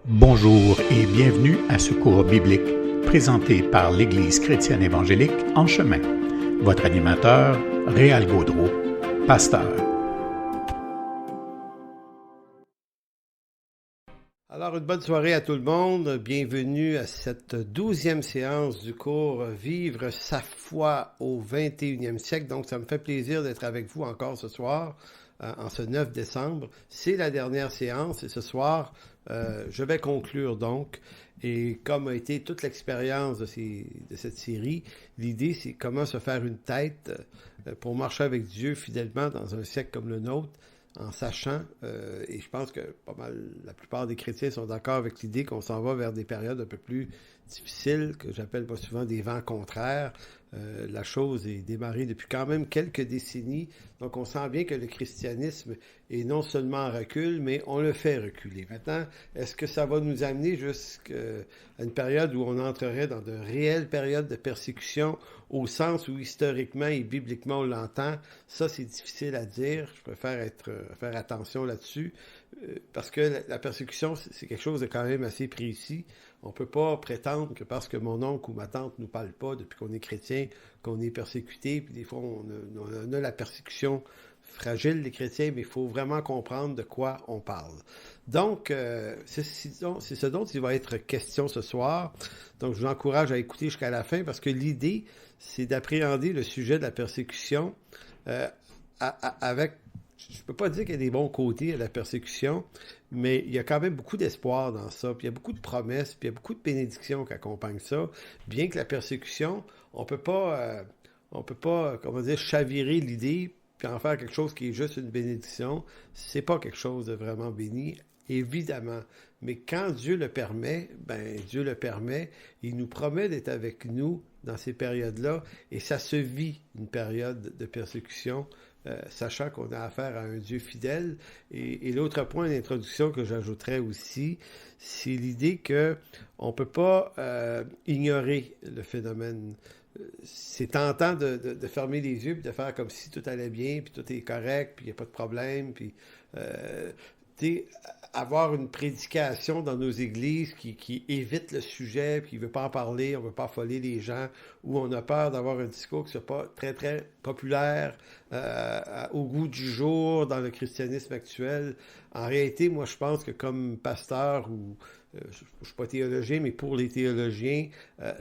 Bonjour et bienvenue à ce cours biblique présenté par l'Église chrétienne évangélique En Chemin. Votre animateur, Réal Gaudreau, pasteur. Alors, une bonne soirée à tout le monde. Bienvenue à cette 12e séance du cours Vivre sa foi au 21e siècle. Donc, ça me fait plaisir d'être avec vous encore ce soir, en ce 9 décembre. C'est la dernière séance et ce soir, je vais conclure donc. Et comme a été toute l'expérience de cette série, l'idée c'est comment se faire une tête pour marcher avec Dieu fidèlement dans un siècle comme le nôtre, en sachant, et je pense que pas mal, la plupart des chrétiens sont d'accord avec l'idée qu'on s'en va vers des périodes un peu plus difficiles, que j'appelle pas souvent des vents contraires. La chose est démarrée depuis quand même quelques décennies, donc on sent bien que le christianisme est non seulement en recul, mais on le fait reculer. Maintenant, est-ce que ça va nous amener jusqu'à une période où on entrerait dans de réelles périodes de persécution, au sens où historiquement et bibliquement on l'entend? Ça, c'est difficile à dire. Je préfère faire attention là-dessus, parce que la persécution, c'est quelque chose de quand même assez précis. On ne peut pas prétendre que parce que mon oncle ou ma tante ne nous parle pas depuis qu'on est chrétien, qu'on est persécuté, puis des fois on a la persécution fragile des chrétiens, mais il faut vraiment comprendre de quoi on parle. Donc, c'est ce dont il va être question ce soir. Donc, je vous encourage à écouter jusqu'à la fin, parce que l'idée, c'est d'appréhender le sujet de la persécution avec... Je ne peux pas dire qu'il y a des bons côtés à la persécution, mais il y a quand même beaucoup d'espoir dans ça, puis il y a beaucoup de promesses, puis il y a beaucoup de bénédictions qui accompagnent ça, bien que la persécution, on peut pas, comment dire, chavirer l'idée, puis en faire quelque chose qui est juste une bénédiction. C'est pas quelque chose de vraiment béni, évidemment. Mais quand Dieu le permet, Dieu le permet, il nous promet d'être avec nous dans ces périodes-là, et ça se vit, une période de persécution, sachant qu'on a affaire à un Dieu fidèle. Et l'autre point d'introduction que j'ajouterais aussi, c'est l'idée que on peut pas ignorer le phénomène. C'est tentant de fermer les yeux et de faire comme si tout allait bien, puis tout est correct, puis il n'y a pas de problème, puis avoir une prédication dans nos églises qui évite le sujet, puis qui ne veut pas en parler, on ne veut pas affoler les gens, ou on a peur d'avoir un discours qui ne soit pas très, très populaire, au goût du jour dans le christianisme actuel. En réalité, moi, je pense que comme pasteur, ou je ne suis pas théologien, mais pour les théologiens,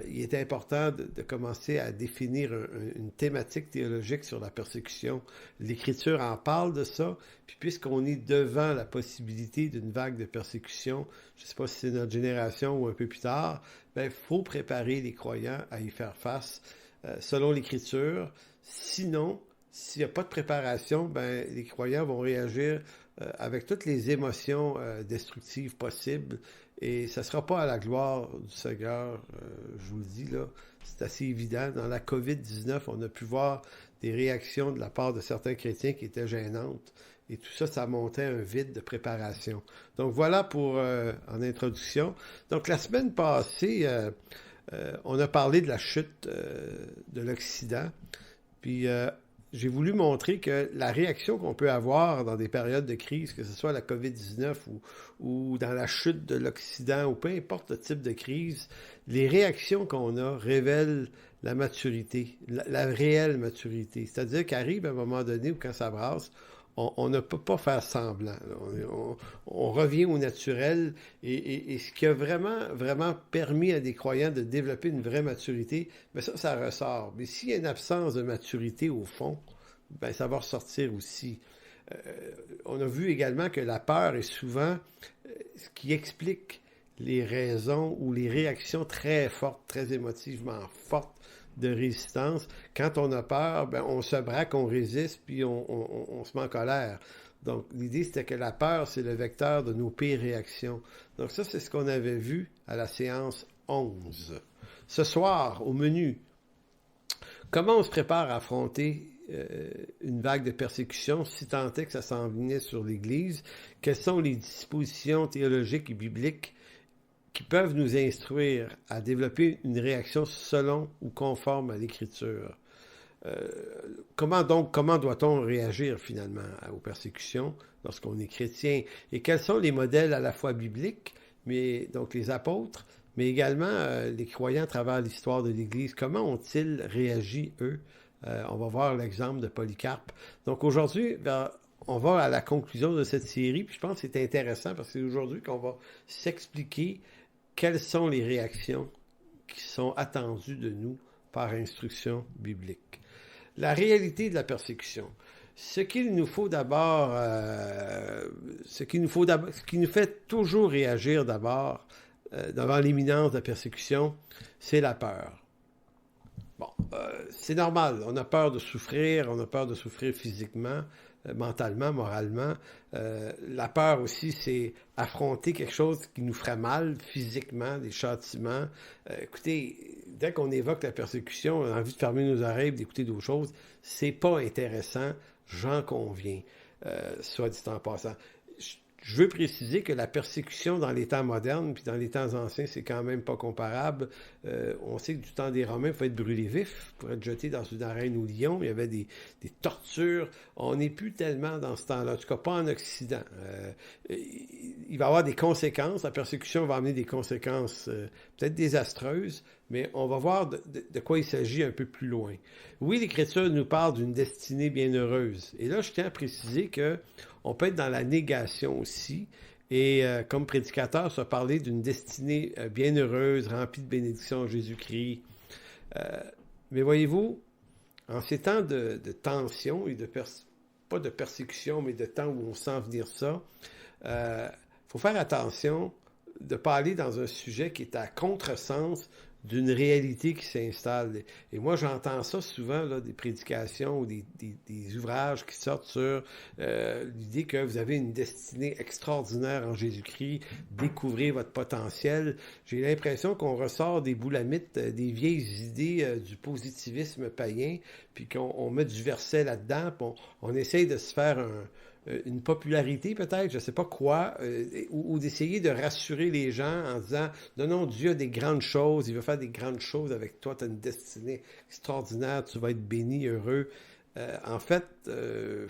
il est important de commencer à définir une thématique théologique sur la persécution. L'Écriture en parle de ça, puis puisqu'on est devant la possibilité d'une vague de persécution, je ne sais pas si c'est notre génération ou un peu plus tard, il faut préparer les croyants à y faire face selon l'Écriture. Sinon, s'il n'y a pas de préparation, les croyants vont réagir avec toutes les émotions destructives possibles, et ça ne sera pas à la gloire du Seigneur, je vous le dis là, c'est assez évident. Dans la COVID-19, on a pu voir des réactions de la part de certains chrétiens qui étaient gênantes, et tout ça, ça montait un vide de préparation. Donc voilà pour en introduction. Donc la semaine passée, on a parlé de la chute de l'Occident, puis j'ai voulu montrer que la réaction qu'on peut avoir dans des périodes de crise, que ce soit la COVID-19 ou dans la chute de l'Occident, ou peu importe le type de crise, les réactions qu'on a révèlent la maturité, la réelle maturité. C'est-à-dire qu'arrive un moment donné où quand ça brasse, on ne peut pas faire semblant. On revient au naturel, et ce qui a vraiment permis à des croyants de développer une vraie maturité, ça ressort. Mais s'il y a une absence de maturité au fond, ça va ressortir aussi. On a vu également que la peur est souvent ce qui explique les raisons ou les réactions très fortes, très émotivement fortes de résistance. Quand on a peur, on se braque, on résiste, puis on se met en colère. Donc, l'idée, c'était que la peur, c'est le vecteur de nos pires réactions. Donc ça, c'est ce qu'on avait vu à la séance 11. Ce soir, au menu, comment on se prépare à affronter une vague de persécution, si tant est que ça s'en venait sur l'Église? Quelles sont les dispositions théologiques et bibliques qui peuvent nous instruire à développer une réaction selon ou conforme à l'Écriture? Comment doit-on réagir finalement aux persécutions lorsqu'on est chrétien? Et quels sont les modèles à la fois bibliques, mais donc les apôtres, mais également les croyants à travers l'histoire de l'Église. Comment ont-ils réagi, eux? On va voir l'exemple de Polycarpe. Donc aujourd'hui, on va à la conclusion de cette série, puis je pense que c'est intéressant parce que c'est aujourd'hui qu'on va s'expliquer quelles sont les réactions qui sont attendues de nous par instruction biblique. La réalité de la persécution. Ce qui nous fait toujours réagir d'abord devant l'imminence de la persécution, c'est la peur. Bon, c'est normal, on a peur de souffrir physiquement, mentalement, moralement. La peur aussi, c'est affronter quelque chose qui nous ferait mal physiquement, des châtiments. Écoutez, dès qu'on évoque la persécution, on a envie de fermer nos oreilles, d'écouter d'autres choses. C'est pas intéressant, j'en conviens, soit dit en passant. Je veux préciser que la persécution dans les temps modernes puis dans les temps anciens, c'est quand même pas comparable. On sait que du temps des Romains, il faut être brûlé vif pour être jeté dans une arène au lion. Il y avait des tortures. On n'est plus tellement dans ce temps-là, en tout cas pas en Occident. Il va y avoir des conséquences. La persécution va amener des conséquences peut-être désastreuses, mais on va voir de quoi il s'agit un peu plus loin. Oui, l'Écriture nous parle d'une destinée bienheureuse. Et là, je tiens à préciser que on peut être dans la négation aussi. Et comme prédicateur, ça parler d'une destinée bienheureuse, remplie de bénédictions en Jésus-Christ. Mais voyez-vous, en ces temps de tension et pas de persécution, mais de temps où on sent venir ça, faut faire attention de ne pas aller dans un sujet qui est à contresens d'une réalité qui s'installe. Et moi, j'entends ça souvent, là, des prédications ou des ouvrages qui sortent sur l'idée que vous avez une destinée extraordinaire en Jésus-Christ, découvrez votre potentiel. J'ai l'impression qu'on ressort des boulamites, des vieilles idées du positivisme païen, puis qu'on met du verset là-dedans, puis on essaye de se faire une popularité peut-être, je ne sais pas quoi, ou d'essayer de rassurer les gens en disant « Non, Dieu a des grandes choses, il veut faire des grandes choses avec toi, tu as une destinée extraordinaire, tu vas être béni, heureux. » En fait, c'est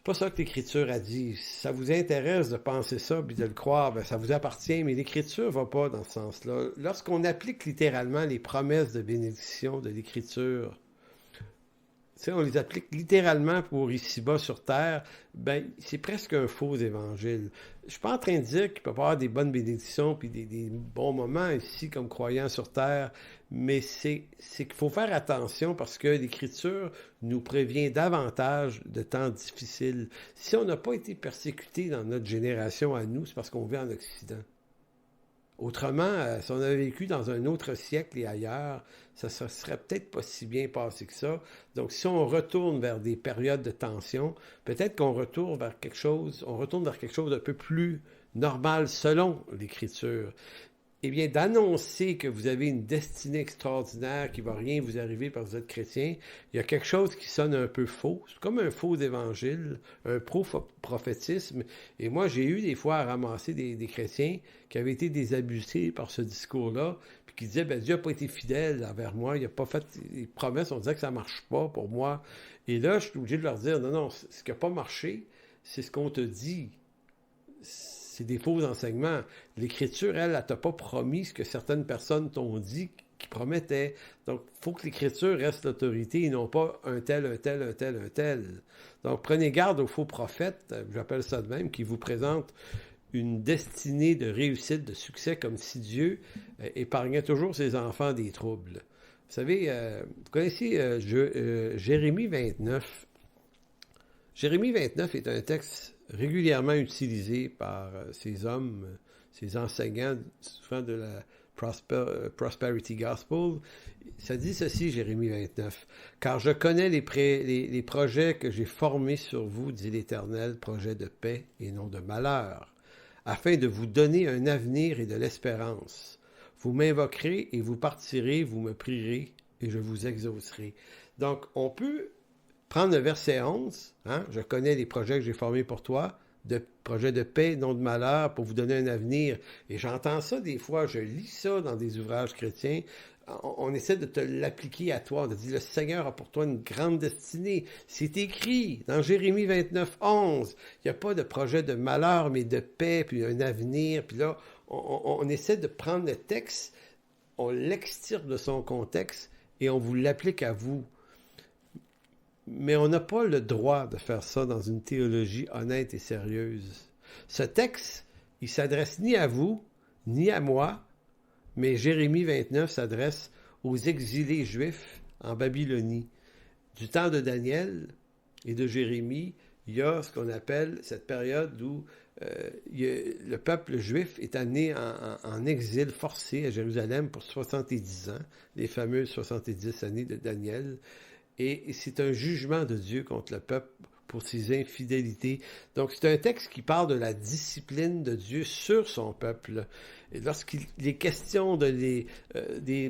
pas ça que l'Écriture a dit. Si ça vous intéresse de penser ça puis de le croire, ben ça vous appartient, mais l'Écriture va pas dans ce sens-là. Lorsqu'on applique littéralement les promesses de bénédiction de l'Écriture, on les applique littéralement pour ici-bas sur Terre, ben c'est presque un faux évangile. Je suis pas en train de dire qu'il peut y avoir des bonnes bénédictions puis des bons moments ici comme croyants sur Terre, mais c'est qu'il faut faire attention parce que l'Écriture nous prévient davantage de temps difficiles. Si on n'a pas été persécuté dans notre génération à nous, c'est parce qu'on vit en Occident. Autrement, si on avait vécu dans un autre siècle et ailleurs, ça ne serait peut-être pas si bien passé que ça. Donc, si on retourne vers des périodes de tension, peut-être qu'on retourne vers quelque chose d'un peu plus normal selon l'Écriture. Eh bien, d'annoncer que vous avez une destinée extraordinaire, qu'il ne va rien vous arriver parce que vous êtes chrétien, il y a quelque chose qui sonne un peu faux. C'est comme un faux évangile, un prophétisme. Et moi, j'ai eu des fois à ramasser des chrétiens qui avaient été désabusés par ce discours-là, puis qui disaient, Dieu n'a pas été fidèle envers moi, il n'a pas fait les promesses, on disait que ça ne marche pas pour moi. Et là, je suis obligé de leur dire, non, ce qui n'a pas marché, c'est ce qu'on te dit. C'est des faux enseignements. L'Écriture, elle t'a pas promis ce que certaines personnes t'ont dit qui promettaient. Donc, il faut que l'Écriture reste l'autorité et non pas un tel. Donc, prenez garde aux faux prophètes, j'appelle ça de même, qui vous présentent une destinée de réussite, de succès, comme si Dieu épargnait toujours ses enfants des troubles. Vous savez, vous connaissez Jérémie 29. Jérémie 29 est un texte régulièrement utilisé par ces hommes, ces enseignants, souvent de la Prosperity Gospel. Ça dit ceci, Jérémie 29. « Car je connais les projets que j'ai formés sur vous, dit l'Éternel, projets de paix et non de malheur, afin de vous donner un avenir et de l'espérance. Vous m'invoquerez et vous partirez, vous me prierez et je vous exaucerai. » Donc, on peut prendre le verset 11, je connais les projets que j'ai formés pour toi, projets de paix, non de malheur, pour vous donner un avenir. Et j'entends ça des fois, je lis ça dans des ouvrages chrétiens. on essaie de te l'appliquer à toi. On te dit, le Seigneur a pour toi une grande destinée. C'est écrit dans Jérémie 29, 11. Il n'y a pas de projet de malheur, mais de paix, puis un avenir. Puis là, on essaie de prendre le texte, on l'extirpe de son contexte et on vous l'applique à vous. Mais on n'a pas le droit de faire ça dans une théologie honnête et sérieuse. Ce texte, il s'adresse ni à vous, ni à moi, mais Jérémie 29 s'adresse aux exilés juifs en Babylonie. Du temps de Daniel et de Jérémie, il y a ce qu'on appelle cette période où le peuple juif est amené en exil forcé à Jérusalem pour 70 ans, les fameuses 70 années de Daniel. Et c'est un jugement de Dieu contre le peuple pour ses infidélités. Donc, c'est un texte qui parle de la discipline de Dieu sur son peuple. Et lorsqu'il est question des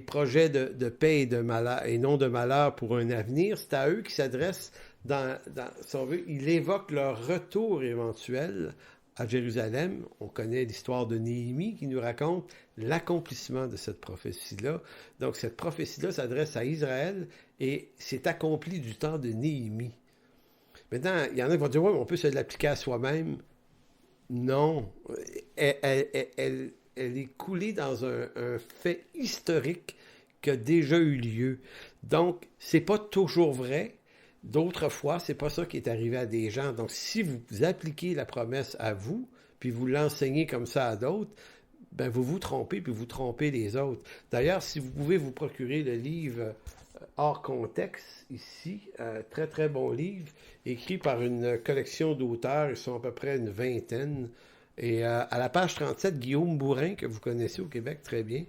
projets de paix et de malheur, et non de malheur pour un avenir, c'est à eux qu'il s'adresse si on veut, il évoque leur retour éventuel à Jérusalem. On connaît l'histoire de Néhémie qui nous raconte l'accomplissement de cette prophétie-là. Donc, cette prophétie-là s'adresse à Israël et c'est accompli du temps de Néhémie. Maintenant, il y en a qui vont dire, oui, on peut se l'appliquer à soi-même. Non. Elle est coulée dans un fait historique qui a déjà eu lieu. Donc, c'est pas toujours vrai. D'autres fois, c'est pas ça qui est arrivé à des gens. Donc, si vous appliquez la promesse à vous, puis vous l'enseignez comme ça à d'autres, ben vous vous trompez, puis vous trompez les autres. D'ailleurs, si vous pouvez vous procurer le livre Hors contexte, ici, très très bon livre, écrit par une collection d'auteurs, ils sont à peu près une vingtaine. Et à la page 37, Guillaume Bourrin, que vous connaissez au Québec très bien,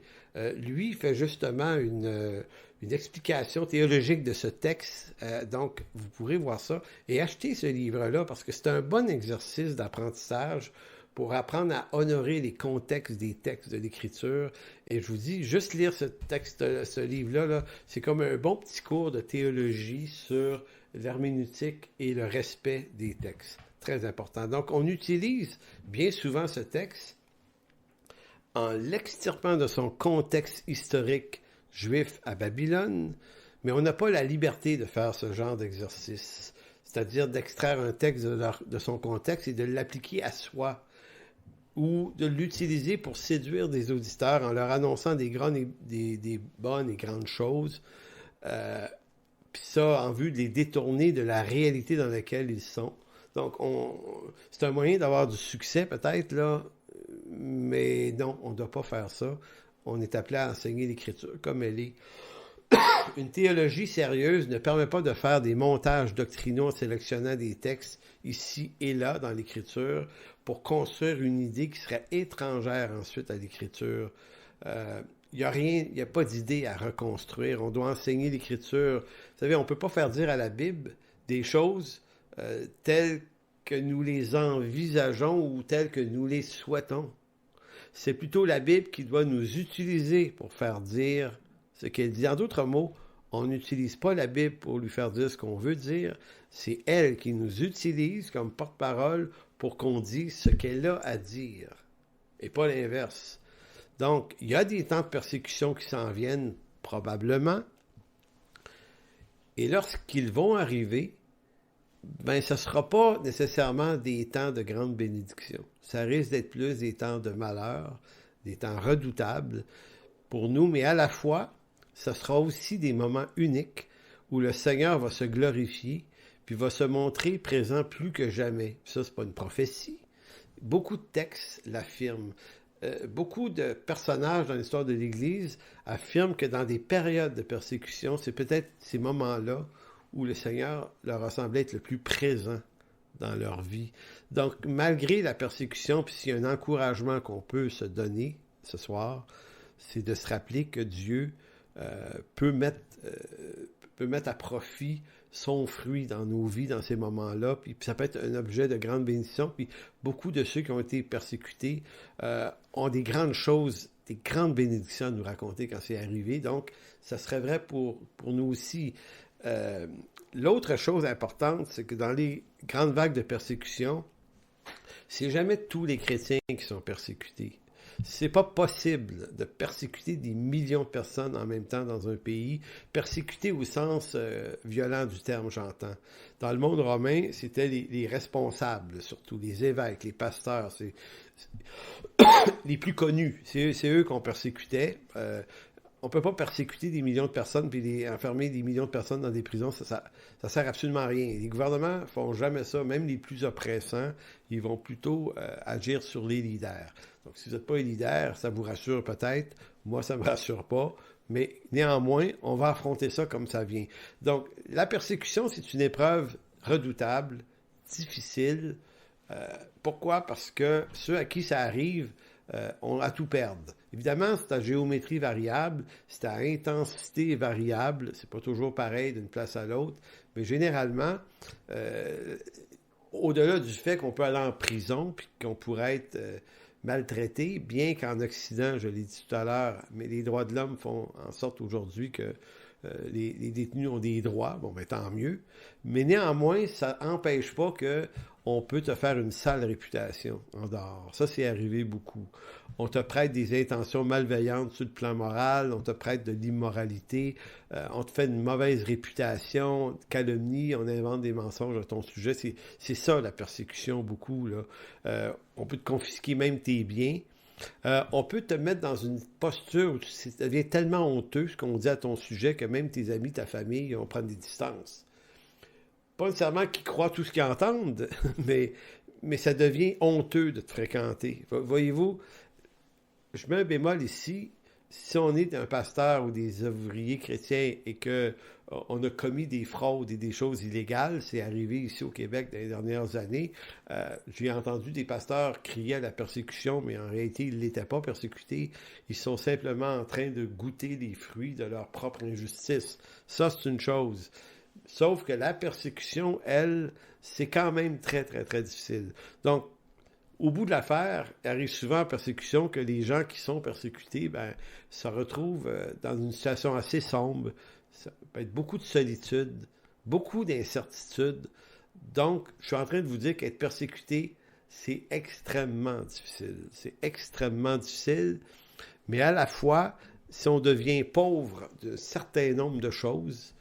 lui fait justement une explication théologique de ce texte. Donc, vous pourrez voir ça et acheter ce livre-là parce que c'est un bon exercice d'apprentissage pour apprendre à honorer les contextes des textes de l'Écriture. Et je vous dis, juste lire ce livre-là, là, c'est comme un bon petit cours de théologie sur l'herméneutique et le respect des textes. Très important. Donc, on utilise bien souvent ce texte en l'extirpant de son contexte historique juif à Babylone, mais on n'a pas la liberté de faire ce genre d'exercice, c'est-à-dire d'extraire un texte de son contexte et de l'appliquer à soi, ou de l'utiliser pour séduire des auditeurs en leur annonçant des bonnes et grandes choses, puis ça en vue de les détourner de la réalité dans laquelle ils sont. Donc, c'est un moyen d'avoir du succès peut-être, là, mais non, on ne doit pas faire ça. On est appelé à enseigner l'Écriture comme elle est. Une théologie sérieuse ne permet pas de faire des montages doctrinaux en sélectionnant des textes ici et là dans l'Écriture pour construire une idée qui serait étrangère ensuite à l'Écriture. Il n'y a pas d'idée à reconstruire. On doit enseigner l'Écriture. Vous savez, on ne peut pas faire dire à la Bible des choses telles que nous les envisageons ou telles que nous les souhaitons. C'est plutôt la Bible qui doit nous utiliser pour faire dire ce qu'elle dit. En d'autres mots, on n'utilise pas la Bible pour lui faire dire ce qu'on veut dire. C'est elle qui nous utilise comme porte-parole pour qu'on dise ce qu'elle a à dire, et pas l'inverse. Donc, il y a des temps de persécution qui s'en viennent, probablement, et lorsqu'ils vont arriver, ben, ce ne sera pas nécessairement des temps de grande bénédiction. Ça risque d'être plus des temps de malheur, des temps redoutables pour nous, mais à la fois, ce sera aussi des moments uniques où le Seigneur va se glorifier, puis va se montrer présent plus que jamais. Ça, c'est pas une prophétie. Beaucoup de textes l'affirment. Beaucoup de personnages dans l'histoire de l'Église affirment que dans des périodes de persécution, c'est peut-être ces moments-là où le Seigneur leur a semblé être le plus présent dans leur vie. Donc, malgré la persécution, puis s'il y a un encouragement qu'on peut se donner ce soir, c'est de se rappeler que Dieu peut mettre à profit son fruit dans nos vies, dans ces moments-là, puis ça peut être un objet de grande bénédiction, puis beaucoup de ceux qui ont été persécutés ont des grandes choses, des grandes bénédictions à nous raconter quand c'est arrivé, donc ça serait vrai pour nous aussi. L'autre chose importante, c'est que dans les grandes vagues de persécution, c'est jamais tous les chrétiens qui sont persécutés. C'est pas possible de persécuter des millions de personnes en même temps dans un pays. Persécuter au sens violent du terme, j'entends. Dans le monde romain, c'était les responsables, surtout les évêques, les pasteurs, c'est les plus connus. C'est eux qu'on persécutait. On peut pas persécuter des millions de personnes puis enfermer des millions de personnes dans des prisons, ça sert absolument à rien. Les gouvernements font jamais ça, même les plus oppressants, ils vont plutôt agir sur les leaders. Donc si vous n'êtes pas les leaders, ça vous rassure peut-être, moi ça me rassure pas, mais néanmoins, on va affronter ça comme ça vient. Donc la persécution, c'est une épreuve redoutable, difficile. Pourquoi? Parce que ceux à qui ça arrive ont à tout perdre. Évidemment, c'est à géométrie variable, c'est à intensité variable, c'est pas toujours pareil d'une place à l'autre, mais généralement, au-delà du fait qu'on peut aller en prison puis qu'on pourrait être maltraité, bien qu'en Occident, je l'ai dit tout à l'heure, mais les droits de l'homme font en sorte aujourd'hui que les détenus ont des droits, bon, ben tant mieux, mais néanmoins, ça n'empêche pas que on peut te faire une sale réputation en dehors. Ça, c'est arrivé beaucoup. On te prête des intentions malveillantes sur le plan moral, on te prête de l'immoralité, on te fait une mauvaise réputation, calomnie, on invente des mensonges à ton sujet. C'est ça, la persécution, beaucoup, là. On peut te confisquer même tes biens. On peut te mettre dans une posture où ça devient tellement honteux ce qu'on dit à ton sujet que même tes amis, ta famille, vont prendre des distances. Pas nécessairement qu'ils croient tout ce qu'ils entendent, mais ça devient honteux de te fréquenter. Voyez-vous, je mets un bémol ici. Si on est un pasteur ou des ouvriers chrétiens et qu'on a commis des fraudes et des choses illégales, c'est arrivé ici au Québec dans les dernières années, j'ai entendu des pasteurs crier à la persécution, mais en réalité, ils ne l'étaient pas persécutés. Ils sont simplement en train de goûter les fruits de leur propre injustice. Ça, c'est une chose. Sauf que la persécution, elle, c'est quand même très, très, très difficile. Donc, au bout de l'affaire, il arrive souvent en persécution que les gens qui sont persécutés se retrouvent dans une situation assez sombre. Ça peut être beaucoup de solitude, beaucoup d'incertitude. Donc, je suis en train de vous dire qu'être persécuté, c'est extrêmement difficile. C'est extrêmement difficile, mais à la fois, si on devient pauvre de certain nombre de choses,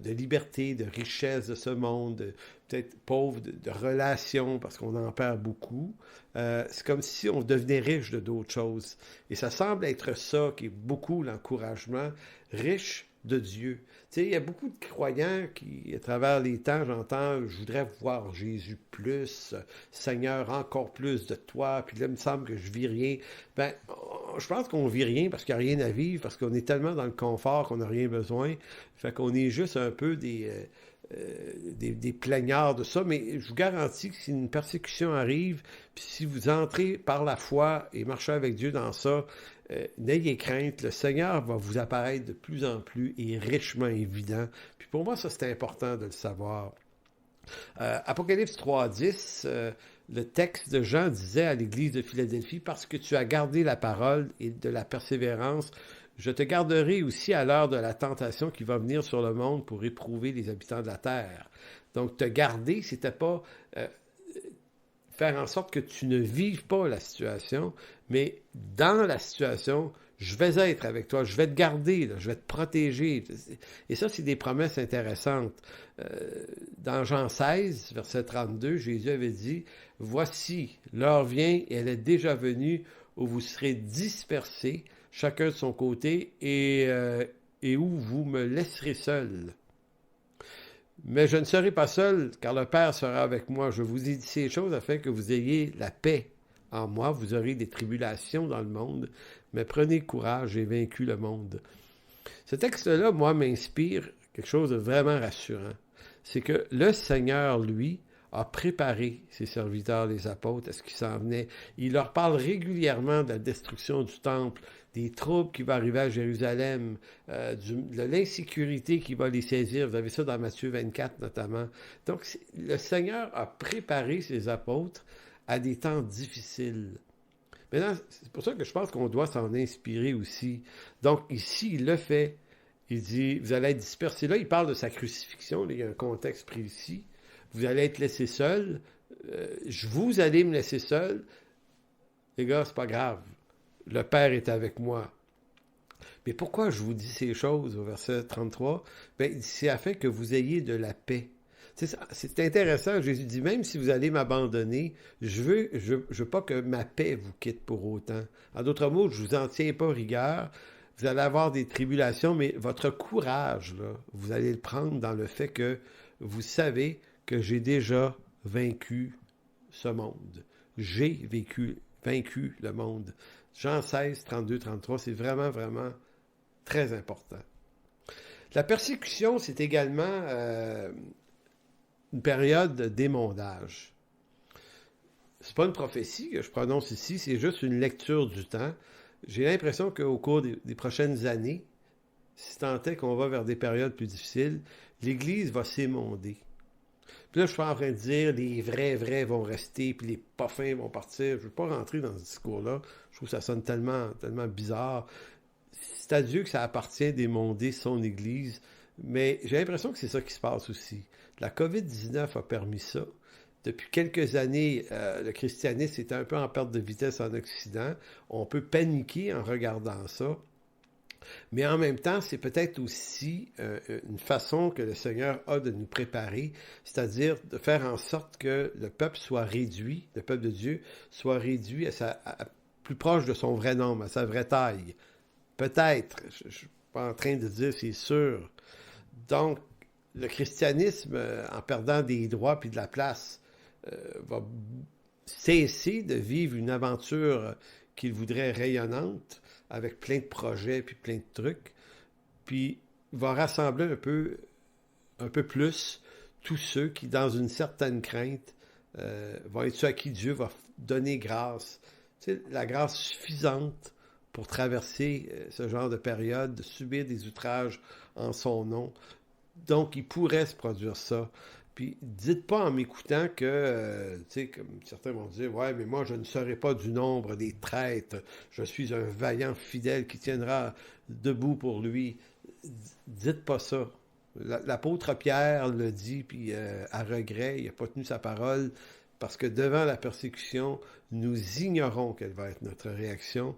de liberté, de richesse de ce monde, peut-être pauvre de relations parce qu'on en perd beaucoup. C'est comme si on devenait riche de d'autres choses. Et ça semble être ça qui est beaucoup l'encouragement, riche de Dieu. Tu sais, il y a beaucoup de croyants qui, à travers les temps, j'entends « Je voudrais voir Jésus plus, Seigneur, encore plus de toi, puis là, il me semble que je vis rien. » Ben, je pense qu'on vit rien parce qu'il n'y a rien à vivre, parce qu'on est tellement dans le confort qu'on n'a rien besoin. Fait qu'on est juste un peu des plaignards de ça, mais je vous garantis que si une persécution arrive, puis si vous entrez par la foi et marchez avec Dieu dans ça, n'ayez crainte, le Seigneur va vous apparaître de plus en plus et richement évident. Puis pour moi, ça c'est important de le savoir. Apocalypse 3.10, le texte de Jean disait à l'église de Philadelphie, « Parce que tu as gardé la parole et de la persévérance, je te garderai aussi à l'heure de la tentation qui va venir sur le monde pour éprouver les habitants de la terre. » Donc, te garder, c'était pas faire en sorte que tu ne vives pas la situation, mais dans la situation, je vais être avec toi, je vais te garder, là, je vais te protéger. Et ça, c'est des promesses intéressantes. Dans Jean 16, verset 32, Jésus avait dit, « Voici, l'heure vient et elle est déjà venue où vous serez dispersés, chacun de son côté, et où vous me laisserez seul. Mais je ne serai pas seul, car le Père sera avec moi. Je vous ai dit ces choses afin que vous ayez la paix en moi. Vous aurez des tribulations dans le monde, mais prenez courage, j'ai vaincu le monde. » Ce texte-là, moi, m'inspire quelque chose de vraiment rassurant. C'est que le Seigneur, lui, a préparé ses serviteurs, les apôtres, à ce qui s'en venait. Il leur parle régulièrement de la destruction du temple, des troubles qui vont arriver à Jérusalem, de l'insécurité qui va les saisir. Vous avez ça dans Matthieu 24 notamment. Donc, le Seigneur a préparé ses apôtres à des temps difficiles. Maintenant, c'est pour ça que je pense qu'on doit s'en inspirer aussi. Donc, ici, il le fait. Il dit, vous allez être dispersés. Là, il parle de sa crucifixion. Là, il y a un contexte précis. Vous allez être laissés seuls. Vous allez me laisser seul. Les gars, c'est pas grave. le Père est avec moi. Mais pourquoi je vous dis ces choses au verset 33? Ben, c'est afin que vous ayez de la paix. C'est intéressant, Jésus dit, même si vous allez m'abandonner, je veux pas que ma paix vous quitte pour autant. En d'autres mots, je vous en tiens pas rigueur. Vous allez avoir des tribulations, mais votre courage, là, vous allez le prendre dans le fait que vous savez que j'ai déjà vaincu ce monde. J'ai vaincu le monde. Jean 16, 32, 33, c'est vraiment, vraiment très important. La persécution, c'est également une période d'émondage. C'est pas une prophétie que je prononce ici, c'est juste une lecture du temps. J'ai l'impression qu'au cours des prochaines années, si tant est qu'on va vers des périodes plus difficiles, l'Église va s'émonder. Puis là, je suis pas en train de dire les vrais vont rester, puis les pas fins vont partir. Je ne veux pas rentrer dans ce discours-là. Je trouve que ça sonne tellement bizarre. C'est à Dieu que ça appartient d'émonder son Église, mais j'ai l'impression que c'est ça qui se passe aussi. La COVID-19 a permis ça. Depuis quelques années, le christianisme est un peu en perte de vitesse en Occident. On peut paniquer en regardant ça. Mais en même temps, c'est peut-être aussi une façon que le Seigneur a de nous préparer, c'est-à-dire de faire en sorte que le peuple soit réduit, le peuple de Dieu soit réduit plus proche de son vrai nombre, à sa vraie taille. Peut-être, je ne suis pas en train de dire c'est sûr. Donc, le christianisme, en perdant des droits puis de la place, va cesser de vivre une aventure qu'il voudrait rayonnante, avec plein de projets puis plein de trucs, puis va rassembler un peu plus tous ceux qui, dans une certaine crainte, vont être ceux à qui Dieu va donner grâce. Tu sais, la grâce suffisante pour traverser ce genre de période, de subir des outrages en son nom. Donc, il pourrait se produire ça. Puis, dites pas en m'écoutant que, tu sais, comme certains vont dire, ouais, mais moi, je ne serai pas du nombre des traîtres. Je suis un vaillant fidèle qui tiendra debout pour lui. Dites pas ça. L'apôtre Pierre le dit, puis à regret, il n'a pas tenu sa parole, parce que devant la persécution, nous ignorons quelle va être notre réaction.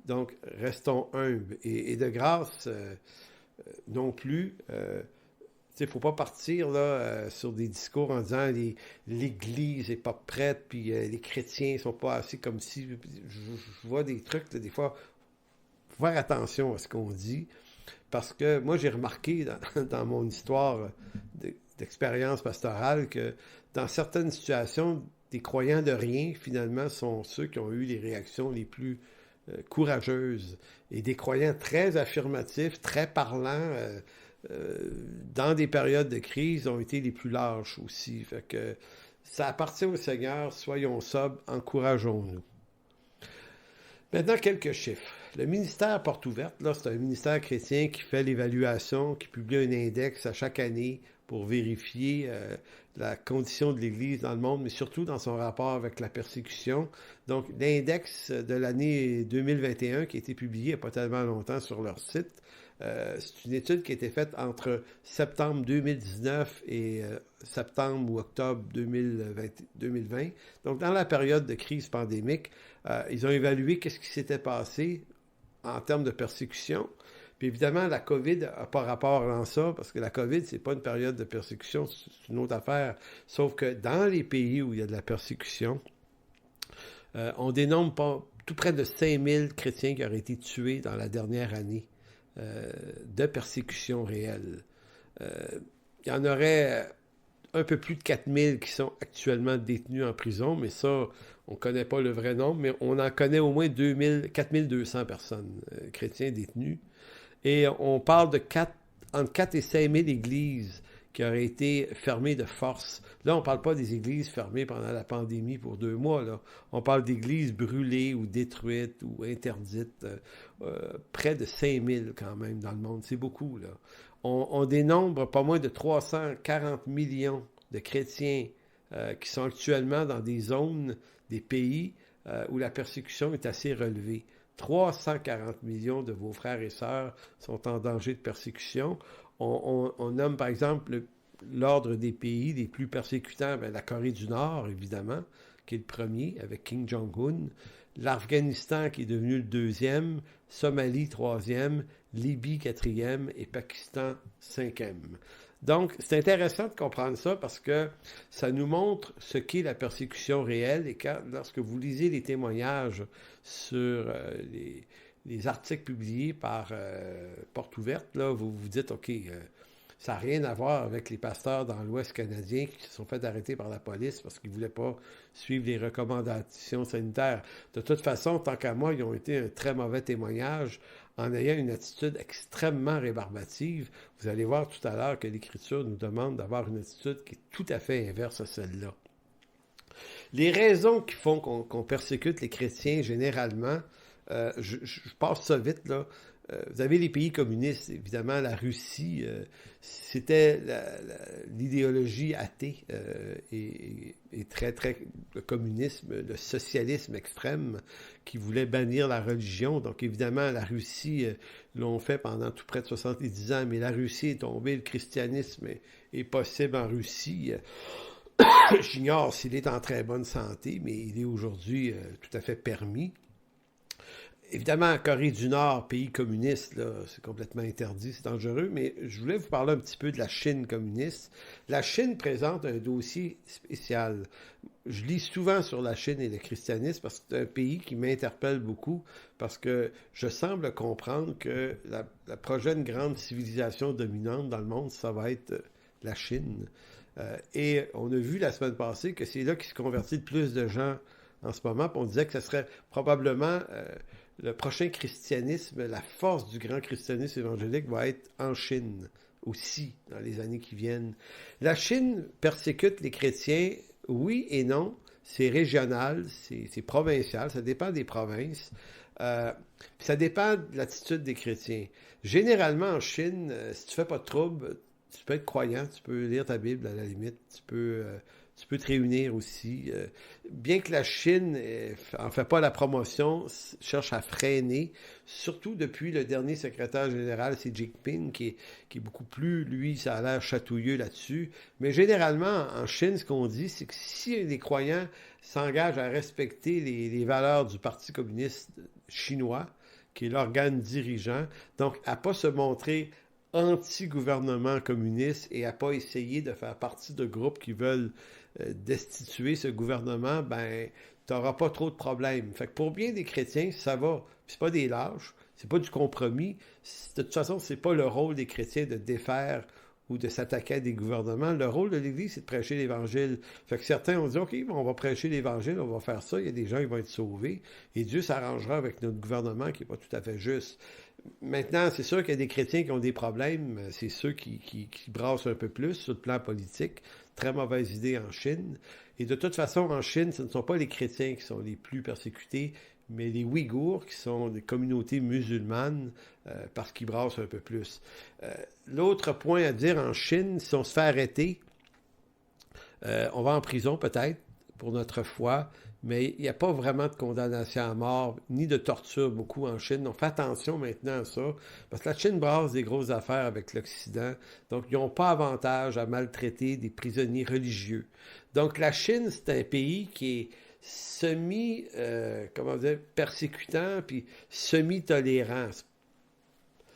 Donc, restons humbles. Et de grâce, non plus... il ne faut pas partir là, sur des discours en disant l'Église n'est pas prête, puis les chrétiens ne sont pas assez comme si... Je vois des trucs, là, des fois, il faut faire attention à ce qu'on dit, parce que moi, j'ai remarqué dans mon histoire d'expérience pastorale que dans certaines situations, des croyants de rien, finalement, sont ceux qui ont eu les réactions les plus courageuses, et des croyants très affirmatifs, très parlants, dans des périodes de crise, ont été les plus lâches aussi. Fait que ça appartient au Seigneur, soyons sobres, encourageons-nous. Maintenant, quelques chiffres. Le ministère Porte Ouverte, là, c'est un ministère chrétien qui fait l'évaluation, qui publie un index à chaque année pour vérifier la condition de l'Église dans le monde, mais surtout dans son rapport avec la persécution. Donc, l'index de l'année 2021 qui a été publié il n'y a pas tellement longtemps sur leur site, c'est une étude qui a été faite entre septembre 2019 et septembre ou octobre 2020. Donc, dans la période de crise pandémique, ils ont évalué qu'est-ce qui s'était passé en termes de persécution. Puis évidemment, la COVID n'a pas rapport dans ça, parce que la COVID, c'est pas une période de persécution, c'est une autre affaire. Sauf que dans les pays où il y a de la persécution, on dénombre pas tout près de 5000 chrétiens qui auraient été tués dans la dernière année de persécution réelle. Il y en aurait un peu plus de 4000 qui sont actuellement détenus en prison, mais ça, on ne connaît pas le vrai nombre, mais on en connaît au moins 4200 personnes chrétiens détenus. Et on parle de entre 4 et 5 000 églises qui auraient été fermées de force. Là, on ne parle pas des églises fermées pendant la pandémie pour 2 mois. Là. On parle d'églises brûlées ou détruites ou interdites. Près de 5 000 quand même dans le monde. C'est beaucoup, là. On dénombre pas moins de 340 millions de chrétiens qui sont actuellement dans des zones, des pays où la persécution est assez relevée. 340 millions de vos frères et sœurs sont en danger de persécution. On nomme par exemple l'ordre des pays les plus persécutants, la Corée du Nord, évidemment, qui est le premier, avec Kim Jong-un. l'Afghanistan qui est devenu le deuxième, Somalie troisième, Libye quatrième et Pakistan cinquième. Donc, c'est intéressant de comprendre ça parce que ça nous montre ce qu'est la persécution réelle et lorsque vous lisez les témoignages sur les articles publiés par Porte Ouverte, là, vous vous dites, OK, ça n'a rien à voir avec les pasteurs dans l'Ouest canadien qui se sont fait arrêter par la police parce qu'ils ne voulaient pas suivre les recommandations sanitaires. De toute façon, tant qu'à moi, ils ont été un très mauvais témoignage en ayant une attitude extrêmement rébarbative. Vous allez voir tout à l'heure que l'Écriture nous demande d'avoir une attitude qui est tout à fait inverse à celle-là. Les raisons qui font qu'on persécute les chrétiens généralement, je passe ça vite, là. Vous avez les pays communistes, évidemment, la Russie, c'était l'idéologie athée et très, très le communisme, le socialisme extrême qui voulait bannir la religion. Donc, évidemment, la Russie l'ont fait pendant tout près de 70 ans, mais la Russie est tombée, le christianisme est possible en Russie. J'ignore s'il est en très bonne santé, mais il est aujourd'hui tout à fait permis. Évidemment, Corée du Nord, pays communiste, là, c'est complètement interdit, c'est dangereux, mais je voulais vous parler un petit peu de la Chine communiste. La Chine présente un dossier spécial. Je lis souvent sur la Chine et le christianisme parce que c'est un pays qui m'interpelle beaucoup, parce que je semble comprendre que la prochaine grande civilisation dominante dans le monde, ça va être la Chine. Et on a vu la semaine passée que c'est là qu'il se convertit le plus de gens en ce moment, puis on disait que ce serait probablement... le prochain christianisme, la force du grand christianisme évangélique va être en Chine aussi, dans les années qui viennent. La Chine persécute les chrétiens, oui et non. C'est régional, c'est provincial, ça dépend des provinces. Ça dépend de l'attitude des chrétiens. Généralement, en Chine, si tu fais pas de trouble, tu peux être croyant, tu peux lire ta Bible à la limite, tu peux te réunir aussi. Bien que la Chine en fait pas la promotion, cherche à freiner, surtout depuis le dernier secrétaire général, Xi Jinping, qui est beaucoup plus, lui, ça a l'air chatouilleux là-dessus. Mais généralement, en Chine, ce qu'on dit, c'est que si les croyants s'engagent à respecter les valeurs du Parti communiste chinois, qui est l'organe dirigeant, donc à pas se montrer anti-gouvernement communiste et à pas essayer de faire partie de groupes qui veulent destituer ce gouvernement, ben, tu n'auras pas trop de problèmes. Fait que pour bien des chrétiens, ça va. Puis c'est pas des lâches, c'est pas du compromis. De toute façon, c'est pas le rôle des chrétiens de défaire ou de s'attaquer à des gouvernements. Le rôle de l'Église, c'est de prêcher l'Évangile. Fait que certains ont dit, OK, on va prêcher l'Évangile, on va faire ça, il y a des gens qui vont être sauvés, et Dieu s'arrangera avec notre gouvernement qui n'est pas tout à fait juste. Maintenant, c'est sûr qu'il y a des chrétiens qui ont des problèmes, c'est ceux qui brassent un peu plus sur le plan politique. Très mauvaise idée en Chine. Et de toute façon, en Chine, ce ne sont pas les chrétiens qui sont les plus persécutés, mais les Ouïghours, qui sont des communautés musulmanes, parce qu'ils brassent un peu plus. L'autre point à dire en Chine, si on se fait arrêter, on va en prison peut-être pour notre foi, mais il n'y a pas vraiment de condamnation à mort, ni de torture beaucoup en Chine. Donc, fais attention maintenant à ça, parce que la Chine brasse des grosses affaires avec l'Occident, donc ils n'ont pas avantage à maltraiter des prisonniers religieux. Donc, la Chine, c'est un pays qui est persécutant, puis semi-tolérant.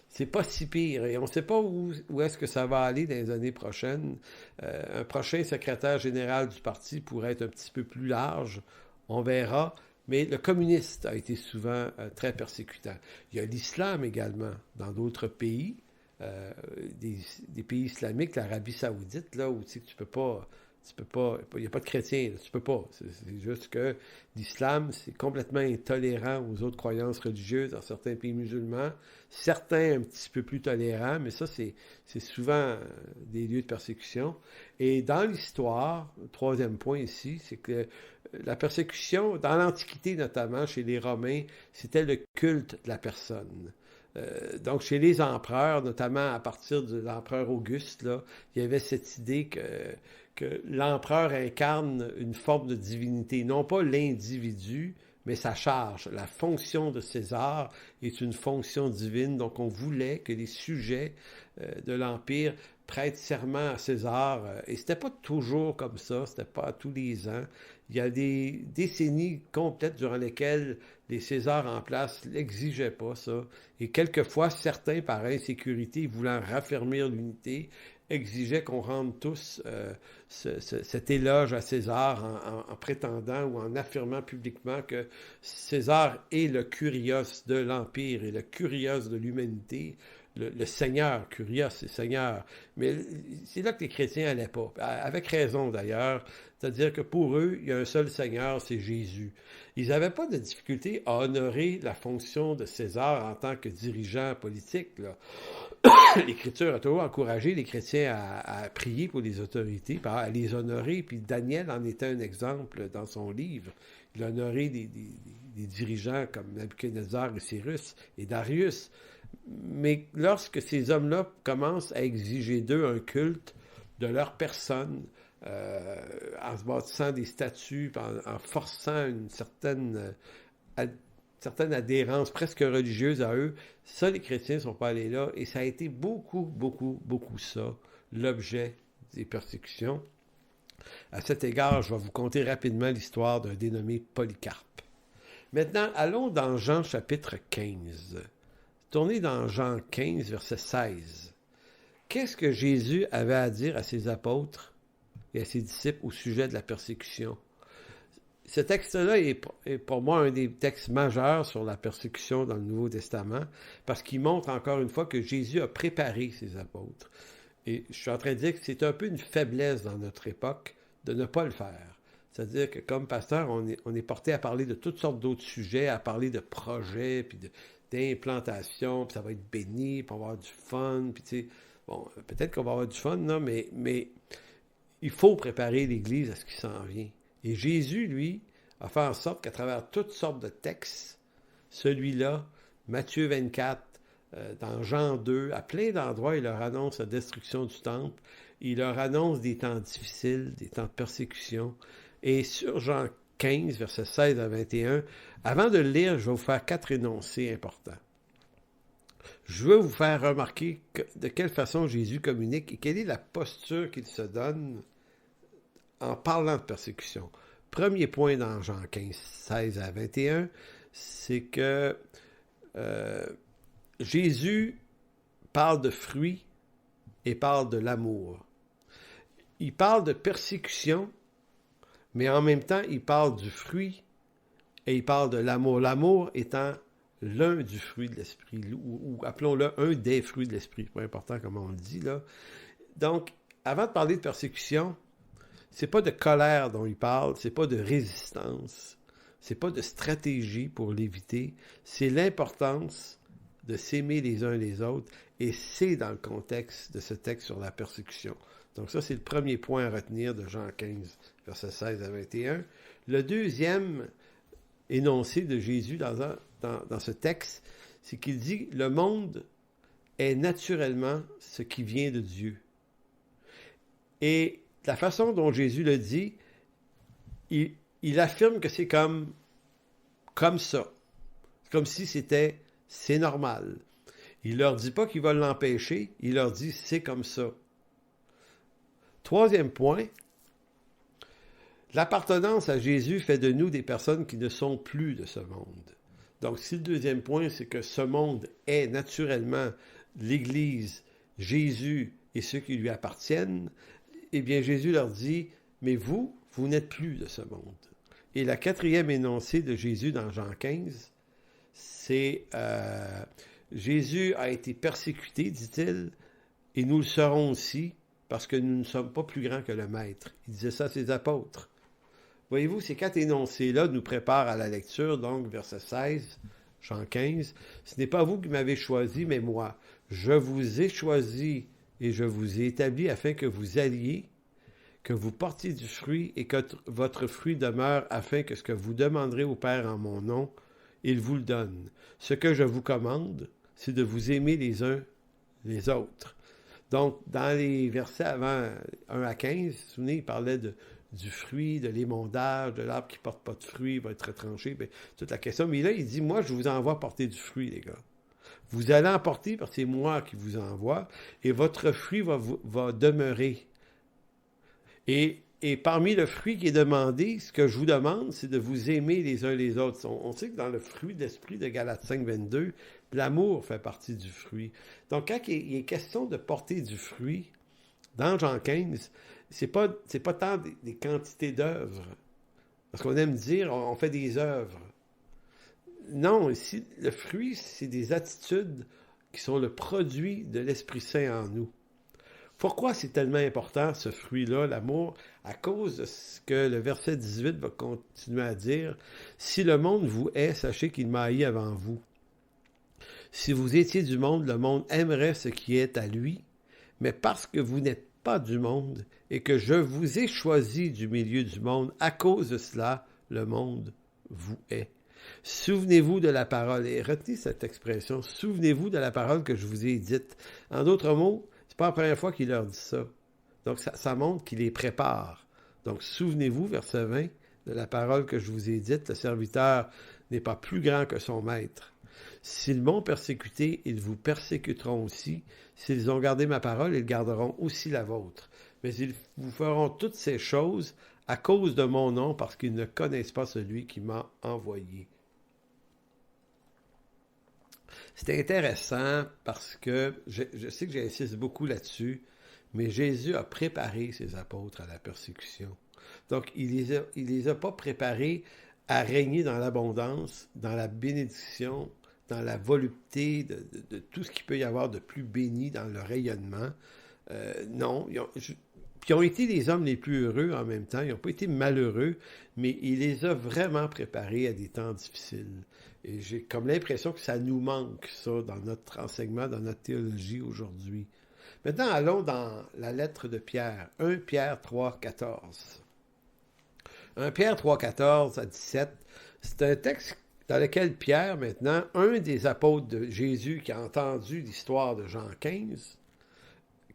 C'est pas si pire, et on ne sait pas où est-ce que ça va aller dans les années prochaines. Un prochain secrétaire général du parti pourrait être un petit peu plus large, on verra, mais le communiste a été souvent très persécutant. Il y a l'islam également dans d'autres pays, des pays islamiques, l'Arabie saoudite, là où tu sais que tu peux pas, il n'y a pas de chrétiens, là, tu peux pas. C'est juste que l'islam, c'est complètement intolérant aux autres croyances religieuses dans certains pays musulmans, certains un petit peu plus tolérants, mais ça, c'est souvent des lieux de persécution. Et dans l'histoire, le troisième point ici, c'est que la persécution, dans l'Antiquité notamment, chez les Romains, c'était le culte de la personne. Donc, chez les empereurs, notamment à partir de l'empereur Auguste, là, il y avait cette idée que l'empereur incarne une forme de divinité, non pas l'individu, mais sa charge. La fonction de César est une fonction divine, donc on voulait que les sujets de l'Empire prête serment à César. Et c'était pas toujours comme ça, c'était pas tous les ans. Il y a des décennies complètes durant lesquelles les Césars en place n'exigeaient pas ça. Et quelquefois, certains, par insécurité, voulant raffermir l'unité, exigeaient qu'on rende tous cet éloge à César en prétendant ou en affirmant publiquement que César est le Kurios de l'Empire et le Kurios de l'humanité. Le Seigneur, Kurios, c'est Seigneur. Mais c'est là que les chrétiens n'allaient pas. Avec raison d'ailleurs. C'est-à-dire que pour eux, il y a un seul Seigneur, c'est Jésus. Ils n'avaient pas de difficulté à honorer la fonction de César en tant que dirigeant politique, là. L'Écriture a toujours encouragé les chrétiens à prier pour les autorités, à les honorer. Puis Daniel en était un exemple dans son livre. Il a honoré des dirigeants comme Nabuchodonosor et Cyrus et Darius. Mais lorsque ces hommes-là commencent à exiger d'eux un culte de leur personne, en se bâtissant des statues, en forçant une certaine adhérence presque religieuse à eux, ça, les chrétiens ne sont pas allés là. Et ça a été beaucoup, beaucoup, beaucoup ça, l'objet des persécutions. À cet égard, je vais vous conter rapidement l'histoire d'un dénommé Polycarpe. Maintenant, allons dans Jean chapitre 15. Tournez dans Jean 15, verset 16. Qu'est-ce que Jésus avait à dire à ses apôtres et à ses disciples au sujet de la persécution? Ce texte-là est pour moi un des textes majeurs sur la persécution dans le Nouveau Testament, parce qu'il montre encore une fois que Jésus a préparé ses apôtres. Et je suis en train de dire que c'est un peu une faiblesse dans notre époque de ne pas le faire. C'est-à-dire que comme pasteur, on est porté à parler de toutes sortes d'autres sujets, à parler de projets, puis d'implantation, puis ça va être béni, puis on va avoir du fun, puis tu sais, bon, peut-être qu'on va avoir du fun, non, mais il faut préparer l'Église à ce qui s'en vient. Et Jésus, lui, a fait en sorte qu'à travers toutes sortes de textes, celui-là, Matthieu 24, dans Jean 2, à plein d'endroits, il leur annonce la destruction du temple, il leur annonce des temps difficiles, des temps de persécution. Et sur Jean 15, versets 16 à 21, avant de le lire, je vais vous faire 4 énoncés importants. Je veux vous faire remarquer de quelle façon Jésus communique et quelle est la posture qu'il se donne en parlant de persécution. Premier point dans Jean 15, 16 à 21, c'est que Jésus parle de fruits et parle de l'amour. Il parle de persécution, mais en même temps, il parle du fruit et il parle de l'amour. L'amour étant l'un du fruit de l'esprit, ou appelons-le un des fruits de l'esprit, pas important comment on le dit là. Donc, avant de parler de persécution, c'est pas de colère dont il parle, c'est pas de résistance, c'est pas de stratégie pour l'éviter, c'est l'importance de s'aimer les uns les autres, et c'est dans le contexte de ce texte sur la persécution. Donc ça, c'est le premier point à retenir de Jean 15, versets 16 à 21. Le deuxième énoncé de Jésus dans ce texte, c'est qu'il dit « Le monde est naturellement ce qui vient de Dieu. » Et la façon dont Jésus le dit, il affirme que c'est comme ça. C'est comme si c'est normal. Il leur dit pas qu'il va l'empêcher, il leur dit c'est comme ça. Troisième point, l'appartenance à Jésus fait de nous des personnes qui ne sont plus de ce monde. Donc si le deuxième point, c'est que ce monde est naturellement l'Église, Jésus et ceux qui lui appartiennent, eh bien Jésus leur dit, mais vous n'êtes plus de ce monde. Et la quatrième énoncé de Jésus dans Jean 15, c'est Jésus a été persécuté, dit-il, et nous le serons aussi, parce que nous ne sommes pas plus grands que le Maître. Il disait ça à ses apôtres. Voyez-vous, ces 4 énoncés-là nous préparent à la lecture, donc verset 16, Jean 15. « Ce n'est pas vous qui m'avez choisi, mais moi. Je vous ai choisi et je vous ai établi afin que vous alliez, que vous portiez du fruit et que votre fruit demeure, afin que ce que vous demanderez au Père en mon nom, il vous le donne. Ce que je vous commande, c'est de vous aimer les uns les autres. » Donc, dans les versets avant 1 à 15, vous vous souvenez, il parlait du fruit, de l'émondage, de l'arbre qui ne porte pas de fruit, va être retranché, bien, toute la question. Mais là, il dit, moi, je vous envoie porter du fruit, les gars. Vous allez en porter parce que c'est moi qui vous envoie, et votre fruit va demeurer. Et parmi le fruit qui est demandé, ce que je vous demande, c'est de vous aimer les uns les autres. On sait que dans le fruit d'esprit de Galates 5, 22, l'amour fait partie du fruit. Donc, quand il est question de porter du fruit, dans Jean 15, c'est pas tant des quantités d'œuvres. Parce qu'on aime dire, on fait des œuvres. Non, ici, le fruit, c'est des attitudes qui sont le produit de l'Esprit Saint en nous. Pourquoi c'est tellement important, ce fruit-là, l'amour? À cause de ce que le verset 18 va continuer à dire. « Si le monde vous hait, sachez qu'il m'a haï avant vous. Si vous étiez du monde, le monde aimerait ce qui est à lui. Mais parce que vous n'êtes pas du monde et que je vous ai choisi du milieu du monde, à cause de cela, le monde vous hait. Souvenez-vous de la parole. » Et retenez cette expression. Souvenez-vous de la parole que je vous ai dite. En d'autres mots, c'est pas la première fois qu'il leur dit ça. Donc, ça montre qu'il les prépare. Donc, souvenez-vous, verset 20, de la parole que je vous ai dite. Le serviteur n'est pas plus grand que son maître. S'ils m'ont persécuté, ils vous persécuteront aussi. S'ils ont gardé ma parole, ils garderont aussi la vôtre. Mais ils vous feront toutes ces choses à cause de mon nom, parce qu'ils ne connaissent pas celui qui m'a envoyé. C'est intéressant parce que je sais que j'insiste beaucoup là-dessus, mais Jésus a préparé ses apôtres à la persécution. Donc, il les a pas préparés à régner dans l'abondance, dans la bénédiction, dans la volupté de tout ce qu'il peut y avoir de plus béni dans le rayonnement. Non, puis ils ont été les hommes les plus heureux en même temps. Ils n'ont pas été malheureux, mais il les a vraiment préparés à des temps difficiles. Et j'ai comme l'impression que ça nous manque, ça, dans notre enseignement, dans notre théologie aujourd'hui. Maintenant, allons dans la lettre de Pierre, 1 Pierre 3, 14. 1 Pierre 3, 14 à 17, c'est un texte dans lequel Pierre, maintenant, un des apôtres de Jésus qui a entendu l'histoire de Jean 15,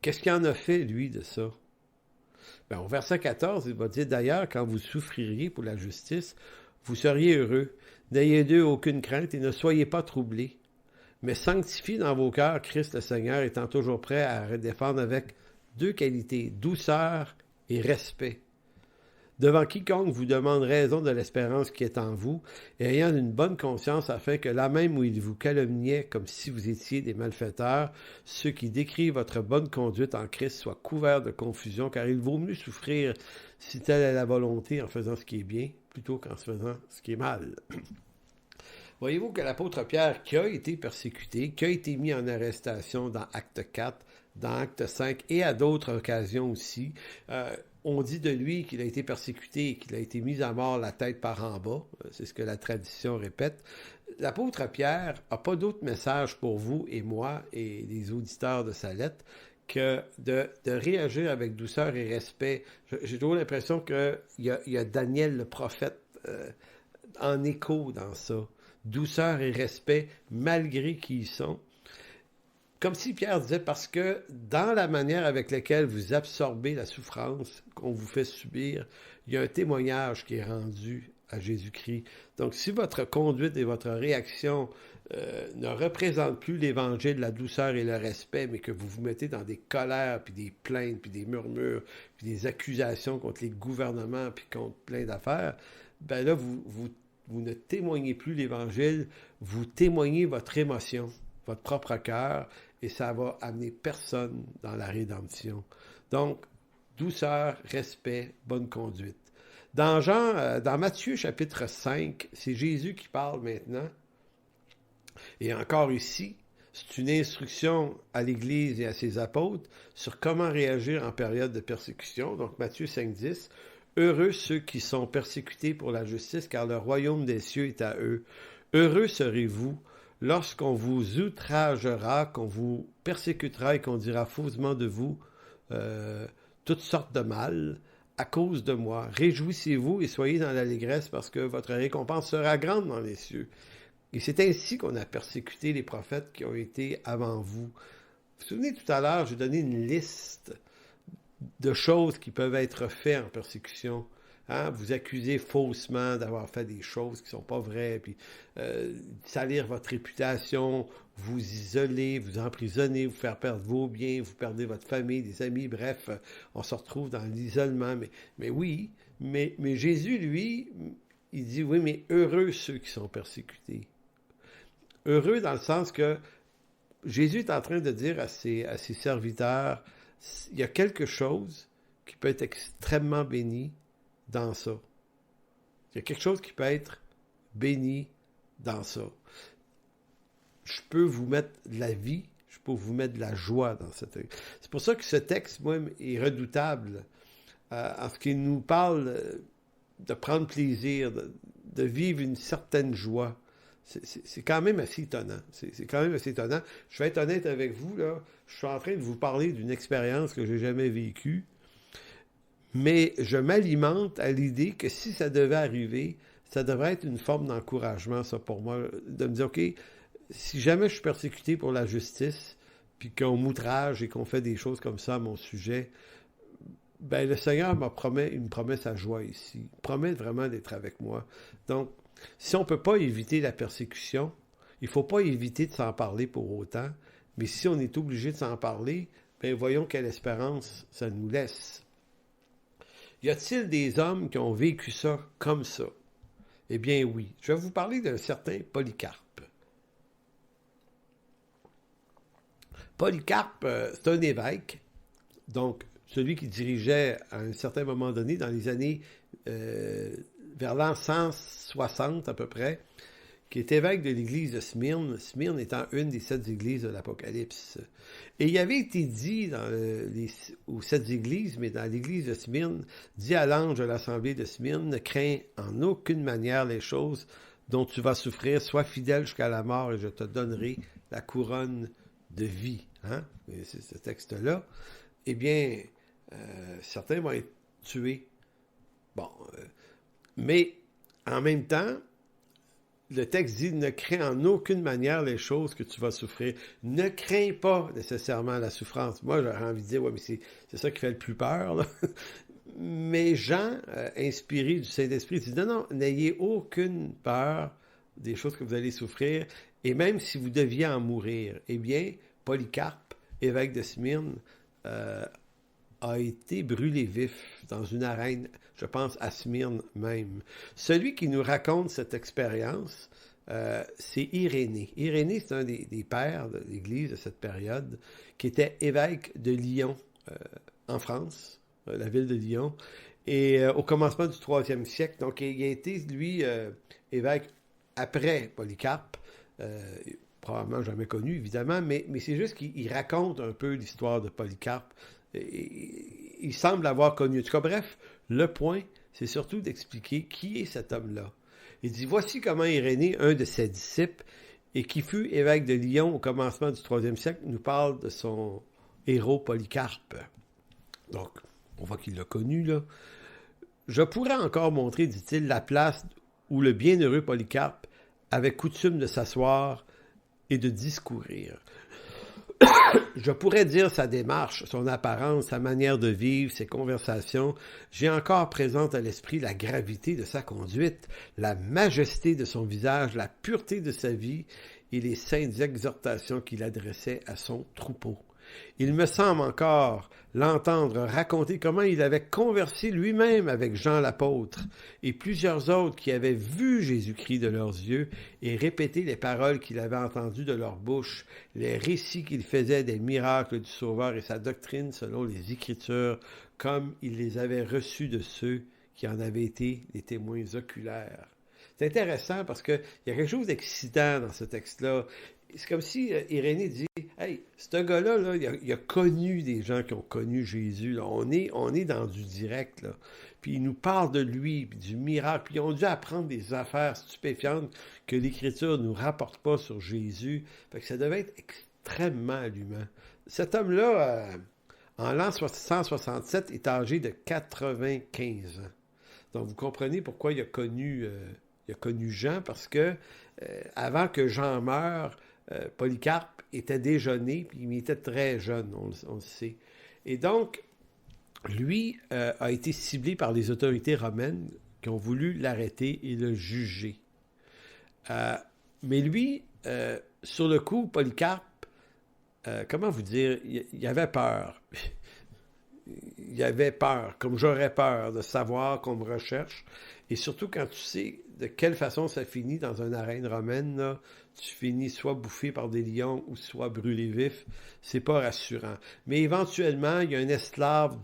qu'est-ce qu'il en a fait, lui, de ça? Bien, au verset 14, il va dire, « D'ailleurs, quand vous souffririez pour la justice, vous seriez heureux. N'ayez d'eux aucune crainte et ne soyez pas troublés. Mais sanctifiez dans vos cœurs Christ le Seigneur, étant toujours prêt à défendre avec deux qualités, douceur et respect. Devant quiconque vous demande raison de l'espérance qui est en vous, et ayant une bonne conscience, afin que là même où il vous calomniait comme si vous étiez des malfaiteurs, ceux qui décrivent votre bonne conduite en Christ soient couverts de confusion, car il vaut mieux souffrir si telle est la volonté en faisant ce qui est bien, plutôt qu'en se faisant ce qui est mal. » Voyez-vous que l'apôtre Pierre, qui a été persécuté, qui a été mis en arrestation dans Acte 4, dans Acte 5 et à d'autres occasions aussi, on dit de lui qu'il a été persécuté et qu'il a été mis à mort la tête par en bas. C'est ce que la tradition répète. L'apôtre Pierre n'a pas d'autre message pour vous et moi et les auditeurs de sa lettre que de réagir avec douceur et respect. J'ai toujours l'impression qu'il y a Daniel le prophète en écho dans ça. Douceur et respect malgré qui ils sont. Comme si Pierre disait, parce que dans la manière avec laquelle vous absorbez la souffrance qu'on vous fait subir, il y a un témoignage qui est rendu à Jésus-Christ. Donc, si votre conduite et votre réaction ne représentent plus l'Évangile, la douceur et le respect, mais que vous vous mettez dans des colères, puis des plaintes, puis des murmures, puis des accusations contre les gouvernements, puis contre plein d'affaires, ben là, vous ne témoignez plus l'Évangile, vous témoignez votre émotion, votre propre cœur, et ça va amener personne dans la rédemption. Donc, douceur, respect, bonne conduite. Dans Matthieu chapitre 5, c'est Jésus qui parle maintenant. Et encore ici, c'est une instruction à l'Église et à ses apôtres sur comment réagir en période de persécution. Donc, Matthieu 5, 10. « Heureux ceux qui sont persécutés pour la justice, car le royaume des cieux est à eux. Heureux serez-vous lorsqu'on vous outragera, qu'on vous persécutera et qu'on dira faussement de vous toutes sortes de mal à cause de moi. Réjouissez-vous et soyez dans l'allégresse parce que votre récompense sera grande dans les cieux. » Et c'est ainsi qu'on a persécuté les prophètes qui ont été avant vous. Vous vous souvenez, tout à l'heure, j'ai donné une liste de choses qui peuvent être faites en persécution. hein, vous accusez faussement d'avoir fait des choses qui ne sont pas vraies, puis salir votre réputation, vous isoler, vous emprisonner, vous faire perdre vos biens, vous perdez votre famille, des amis, bref, on se retrouve dans l'isolement. Mais oui, mais Jésus, lui, il dit, oui, mais heureux ceux qui sont persécutés. Heureux dans le sens que Jésus est en train de dire à ses serviteurs, il y a quelque chose qui peut être extrêmement béni dans ça. Il y a quelque chose qui peut être béni dans ça. Je peux vous mettre de la vie, je peux vous mettre de la joie dans ce texte. C'est pour ça que ce texte, moi, est redoutable, en ce qu'il nous parle de prendre plaisir, de vivre une certaine joie. C'est quand même assez étonnant. C'est quand même assez étonnant. Je vais être honnête avec vous, là. Je suis en train de vous parler d'une expérience que j'ai jamais vécue, mais je m'alimente à l'idée que si ça devait arriver, ça devrait être une forme d'encouragement, ça, pour moi, de me dire, OK, si jamais je suis persécuté pour la justice, puis qu'on m'outrage et qu'on fait des choses comme ça à mon sujet, ben le Seigneur me promet sa joie ici. Il me promet vraiment d'être avec moi. Donc, si on ne peut pas éviter la persécution, il ne faut pas éviter de s'en parler pour autant, mais si on est obligé de s'en parler, bien voyons quelle espérance ça nous laisse. Y a-t-il des hommes qui ont vécu ça comme ça? Eh bien oui. Je vais vous parler d'un certain Polycarpe. Polycarpe, c'est un évêque, donc celui qui dirigeait à un certain moment donné, dans les années vers l'an 160 à peu près, qui est évêque de l'église de Smyrne, Smyrne étant une des 7 églises de l'Apocalypse. Et il avait été dit aux 7 églises, mais dans l'église de Smyrne, dit à l'ange de l'assemblée de Smyrne, ne crains en aucune manière les choses dont tu vas souffrir, sois fidèle jusqu'à la mort et je te donnerai la couronne de vie. Hein? Et c'est ce texte-là. Eh bien, certains vont être tués. Bon, mais en même temps, le texte dit « Ne crains en aucune manière les choses que tu vas souffrir. » Ne crains pas nécessairement la souffrance. Moi, j'aurais envie de dire « Ouais, mais c'est ça qui fait le plus peur. » là. Mais Jean, inspiré du Saint-Esprit, dit « Non, n'ayez aucune peur des choses que vous allez souffrir. Et même si vous deviez en mourir. » Eh bien, Polycarpe, évêque de Smyrne, a été brûlé vif dans une arène, je pense à Smyrne même. Celui qui nous raconte cette expérience, c'est Irénée. Irénée, c'est un des pères de l'Église de cette période, qui était évêque de Lyon, en France, la ville de Lyon, et au commencement du 3e siècle. Donc, il a été, lui, évêque après Polycarpe, probablement jamais connu, évidemment, mais c'est juste qu'il raconte un peu l'histoire de Polycarpe. Il semble l'avoir connu. En tout cas, bref, le point, c'est surtout d'expliquer qui est cet homme-là. Il dit, voici comment Irénée, un de ses disciples, et qui fut évêque de Lyon au commencement du 3e siècle, nous parle de son héros Polycarpe. Donc, on voit qu'il l'a connu, là. Je pourrais encore montrer, dit-il, la place où le bienheureux Polycarpe avait coutume de s'asseoir et de discourir. Je pourrais dire sa démarche, son apparence, sa manière de vivre, ses conversations. J'ai encore présente à l'esprit la gravité de sa conduite, la majesté de son visage, la pureté de sa vie et les saintes exhortations qu'il adressait à son troupeau. Il me semble encore l'entendre raconter comment il avait conversé lui-même avec Jean l'apôtre et plusieurs autres qui avaient vu Jésus-Christ de leurs yeux et répété les paroles qu'il avait entendues de leur bouche, les récits qu'il faisait des miracles du Sauveur et sa doctrine selon les Écritures, comme il les avait reçus de ceux qui en avaient été les témoins oculaires. C'est intéressant parce qu'il y a quelque chose d'excitant dans ce texte-là. C'est comme si Irénée dit « Hey, ce gars-là, là, il a connu des gens qui ont connu Jésus. Là. On est dans du direct. Là. Puis il nous parle de lui, puis du miracle. Puis ils ont dû apprendre des affaires stupéfiantes que l'Écriture ne nous rapporte pas sur Jésus. Fait que ça devait être extrêmement allumant. Cet homme-là, en l'an 167, est âgé de 95 ans. Donc vous comprenez pourquoi il a connu Jean, parce que avant que Jean meure, Polycarpe était déjà né, puis il était très jeune, on le sait. Et donc, lui a été ciblé par les autorités romaines qui ont voulu l'arrêter et le juger. Mais lui, sur le coup, Polycarpe, comment vous dire, il avait peur. Il avait peur, comme j'aurais peur de savoir qu'on me recherche. Et surtout quand tu sais de quelle façon ça finit dans une arène romaine, là, tu finis soit bouffé par des lions ou soit brûlé vif, c'est pas rassurant. Mais éventuellement, il y a un esclave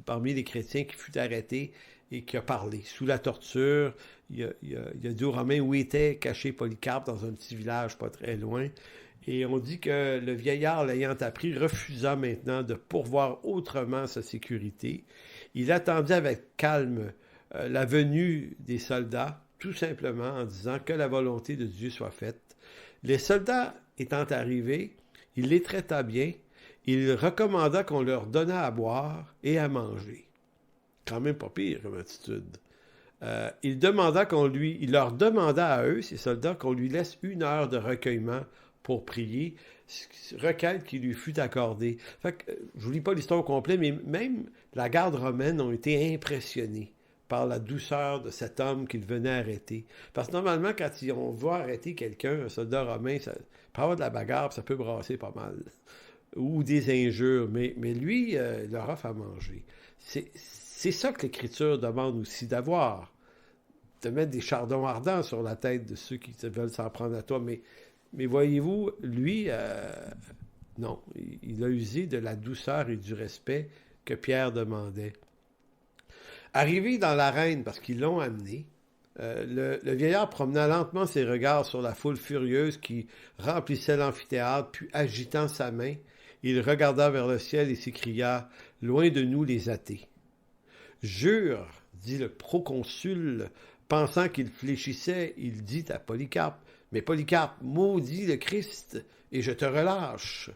parmi les chrétiens qui fut arrêté et qui a parlé. Sous la torture, il a dit aux Romains où était caché Polycarpe dans un petit village pas très loin. Et on dit que le vieillard, l'ayant appris, refusa maintenant de pourvoir autrement sa sécurité. Il attendit avec calme la venue des soldats, tout simplement en disant que la volonté de Dieu soit faite. Les soldats étant arrivés, il les traita bien, il recommanda qu'on leur donnât à boire et à manger. Quand même pas pire comme attitude. Il leur demanda à eux, ces soldats, qu'on lui laisse 1 heure de recueillement pour prier, requête qui lui fut accordée. Fait que, je vous lis pas l'histoire au complet, mais même la garde romaine ont été impressionnés par la douceur de cet homme qu'ils venaient arrêter. Parce que normalement, quand on va arrêter quelqu'un, un soldat romain, ça peut avoir de la bagarre, ça peut brasser pas mal. Ou des injures, mais lui, il leur offre à manger. C'est ça que l'Écriture demande aussi, d'avoir. De mettre des chardons ardents sur la tête de ceux qui veulent s'en prendre à toi, mais voyez-vous, lui, non, il a usé de la douceur et du respect que Pierre demandait. Arrivé dans l'arène, parce qu'ils l'ont amené, le vieillard promena lentement ses regards sur la foule furieuse qui remplissait l'amphithéâtre, puis agitant sa main, il regarda vers le ciel et s'écria « Loin de nous les athées ». « Jure, dit le proconsul, pensant qu'il fléchissait, il dit à Polycarpe, « Mais Polycarpe, maudit le Christ, et je te relâche. »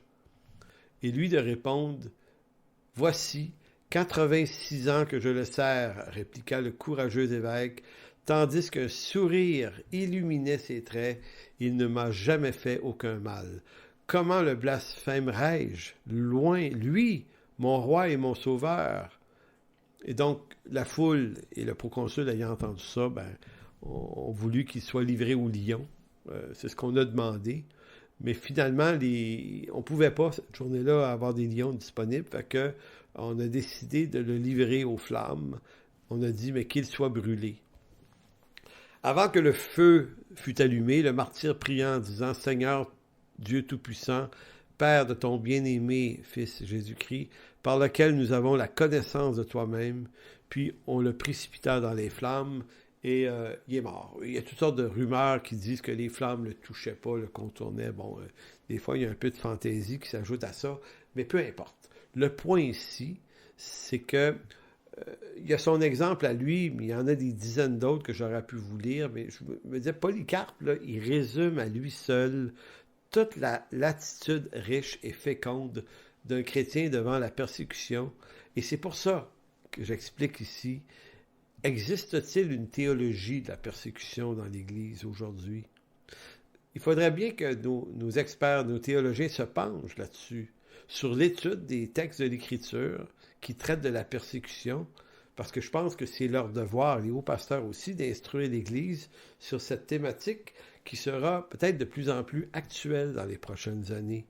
Et lui de répondre, « Voici, 86 ans que je le sers, répliqua le courageux évêque, tandis qu'un sourire illuminait ses traits, il ne m'a jamais fait aucun mal. Comment le blasphémerais-je? Loin, lui, mon roi et mon sauveur. » Et donc, la foule et le proconsul ayant entendu ça, ont voulu qu'il soit livré aux lions. C'est ce qu'on a demandé. Mais finalement, on ne pouvait pas, cette journée-là, avoir des lions disponibles. Fait que on a décidé de le livrer aux flammes. On a dit, mais qu'il soit brûlé. Avant que le feu fût allumé, le martyr pria en disant, « Seigneur, Dieu Tout-Puissant, Père de ton bien-aimé Fils Jésus-Christ, par lequel nous avons la connaissance de toi-même, puis on le précipita dans les flammes, et il est mort. » Il y a toutes sortes de rumeurs qui disent que les flammes ne le touchaient pas, le contournaient. Bon, des fois, il y a un peu de fantaisie qui s'ajoute à ça, mais peu importe. Le point ici, c'est que il y a son exemple à lui, mais il y en a des dizaines d'autres que j'aurais pu vous lire, mais je me disais, Polycarpe, là, il résume à lui seul toute l'attitude riche et féconde d'un chrétien devant la persécution. Et c'est pour ça que j'explique ici, existe-t-il une théologie de la persécution dans l'Église aujourd'hui? Il faudrait bien que nos experts, nos théologiens se penchent là-dessus, sur l'étude des textes de l'Écriture qui traitent de la persécution, parce que je pense que c'est leur devoir, les hauts pasteurs aussi, d'instruire l'Église sur cette thématique qui sera peut-être de plus en plus actuelle dans les prochaines années.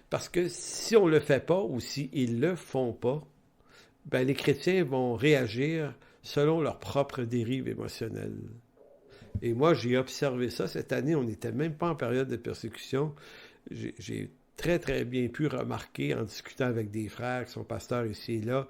Parce que si on ne le fait pas ou s'ils ne le font pas, les chrétiens vont réagir selon leur propre dérive émotionnelle. Et moi, j'ai observé ça cette année, on n'était même pas en période de persécution. J'ai très, très bien pu remarquer, en discutant avec des frères qui sont pasteurs ici et là,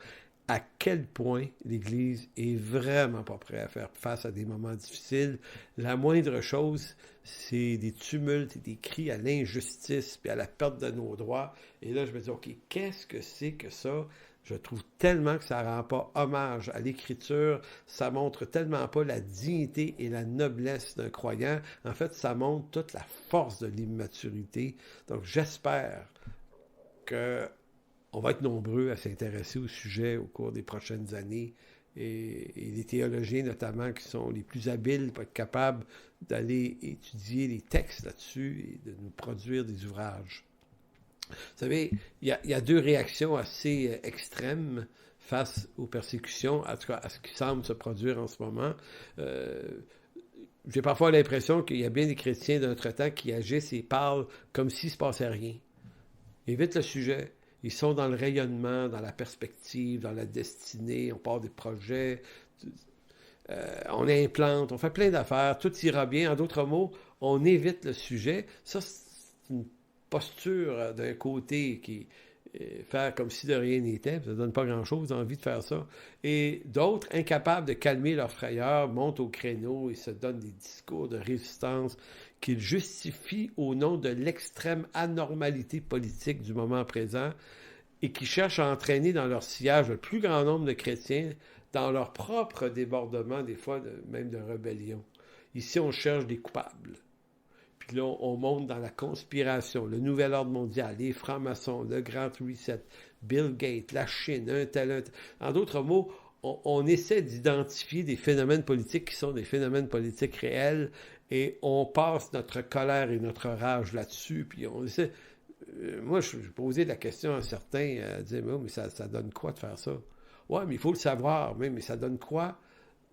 à quel point l'Église est vraiment pas prête à faire face à des moments difficiles. La moindre chose, c'est des tumultes et des cris à l'injustice puis à la perte de nos droits. Et là, je me dis, OK, qu'est-ce que c'est que ça? Je trouve tellement que ça ne rend pas hommage à l'Écriture, ça montre tellement pas la dignité et la noblesse d'un croyant. En fait, ça montre toute la force de l'immaturité. Donc, j'espère qu'on va être nombreux à s'intéresser au sujet au cours des prochaines années. Et les théologiens, notamment, qui sont les plus habiles pour être capables d'aller étudier les textes là-dessus et de nous produire des ouvrages. Vous savez, il y a deux réactions assez extrêmes face aux persécutions, en tout cas à ce qui semble se produire en ce moment. J'ai parfois l'impression qu'il y a bien des chrétiens de notre temps qui agissent et parlent comme s'il ne se passait rien. Évite le sujet. Ils sont dans le rayonnement, dans la perspective, dans la destinée. On part des projets, on implante, on fait plein d'affaires, tout ira bien. En d'autres mots, on évite le sujet. Ça, c'est une posture d'un côté qui faire comme si de rien n'était, ça ne donne pas grand-chose, envie de faire ça. Et d'autres, incapables de calmer leur frayeur, montent au créneau et se donnent des discours de résistance qu'ils justifient au nom de l'extrême anormalité politique du moment présent et qui cherchent à entraîner dans leur sillage le plus grand nombre de chrétiens dans leur propre débordement, des fois même de rébellion. Ici, on cherche des coupables. Puis là, on monte dans la conspiration, le nouvel ordre mondial, les francs-maçons, le Grand Reset, Bill Gates, la Chine, un tel. En d'autres mots, on essaie d'identifier des phénomènes politiques qui sont des phénomènes politiques réels et on passe notre colère et notre rage là-dessus. Puis on essaie... moi, je posais la question à certains, dire, mais ça donne quoi de faire ça? Ouais, mais il faut le savoir, mais ça donne quoi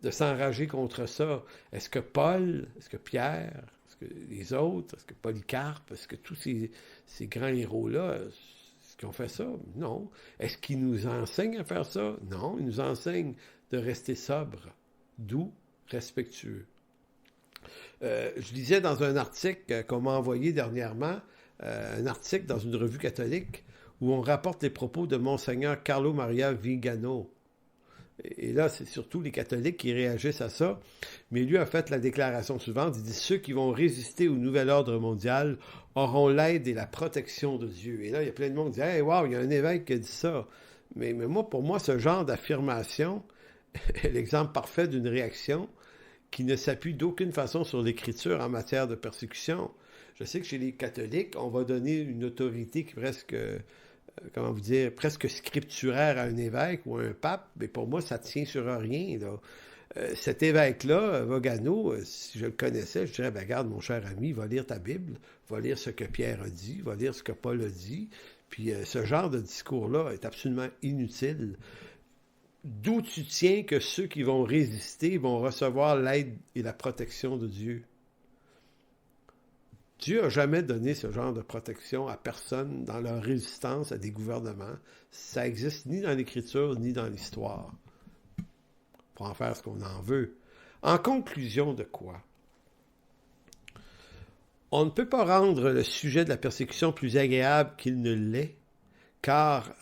de s'enrager contre ça? Est-ce que Paul, est-ce que Pierre, est-ce que les autres, est-ce que Polycarpe, est-ce que tous ces grands héros-là, est-ce qu'ils ont fait ça? Non. Est-ce qu'ils nous enseignent à faire ça? Non, ils nous enseignent de rester sobre, doux, respectueux. Je lisais dans un article qu'on m'a envoyé dernièrement, un article dans une revue catholique où on rapporte les propos de Monseigneur Carlo Maria Vigano. Et là, c'est surtout les catholiques qui réagissent à ça. Mais lui a fait la déclaration suivante. Il dit « Ceux qui vont résister au nouvel ordre mondial auront l'aide et la protection de Dieu. » Et là, il y a plein de monde qui dit « Hey, wow, il y a un évêque qui a dit ça. » Mais moi, pour moi, ce genre d'affirmation est l'exemple parfait d'une réaction qui ne s'appuie d'aucune façon sur l'Écriture en matière de persécution. Je sais que chez les catholiques, on va donner une autorité qui presque... comment vous dire, presque scripturaire à un évêque ou à un pape, mais pour moi, ça tient sur rien, là. Cet évêque-là, Vigano, si je le connaissais, je dirais, ben regarde, mon cher ami, va lire ta Bible, va lire ce que Pierre a dit, va lire ce que Paul a dit, puis ce genre de discours-là est absolument inutile. D'où tu tiens que ceux qui vont résister vont recevoir l'aide et la protection de Dieu? Dieu n'a jamais donné ce genre de protection à personne dans leur résistance à des gouvernements. Ça n'existe ni dans l'Écriture ni dans l'histoire. Pour en faire ce qu'on en veut. En conclusion de quoi? On ne peut pas rendre le sujet de la persécution plus agréable qu'il ne l'est, car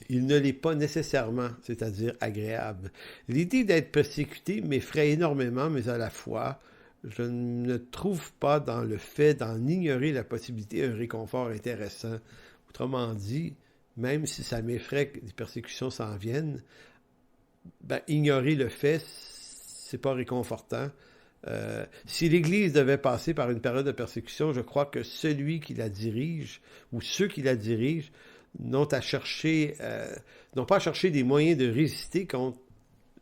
il ne l'est pas nécessairement, c'est-à-dire agréable. L'idée d'être persécuté m'effraie énormément, mais à la fois... je ne trouve pas dans le fait d'en ignorer la possibilité un réconfort intéressant. Autrement dit, même si ça m'effraie que des persécutions s'en viennent, ignorer le fait, c'est pas réconfortant. Si l'Église devait passer par une période de persécution, je crois que celui qui la dirige, ou ceux qui la dirigent, n'ont pas à chercher des moyens de résister contre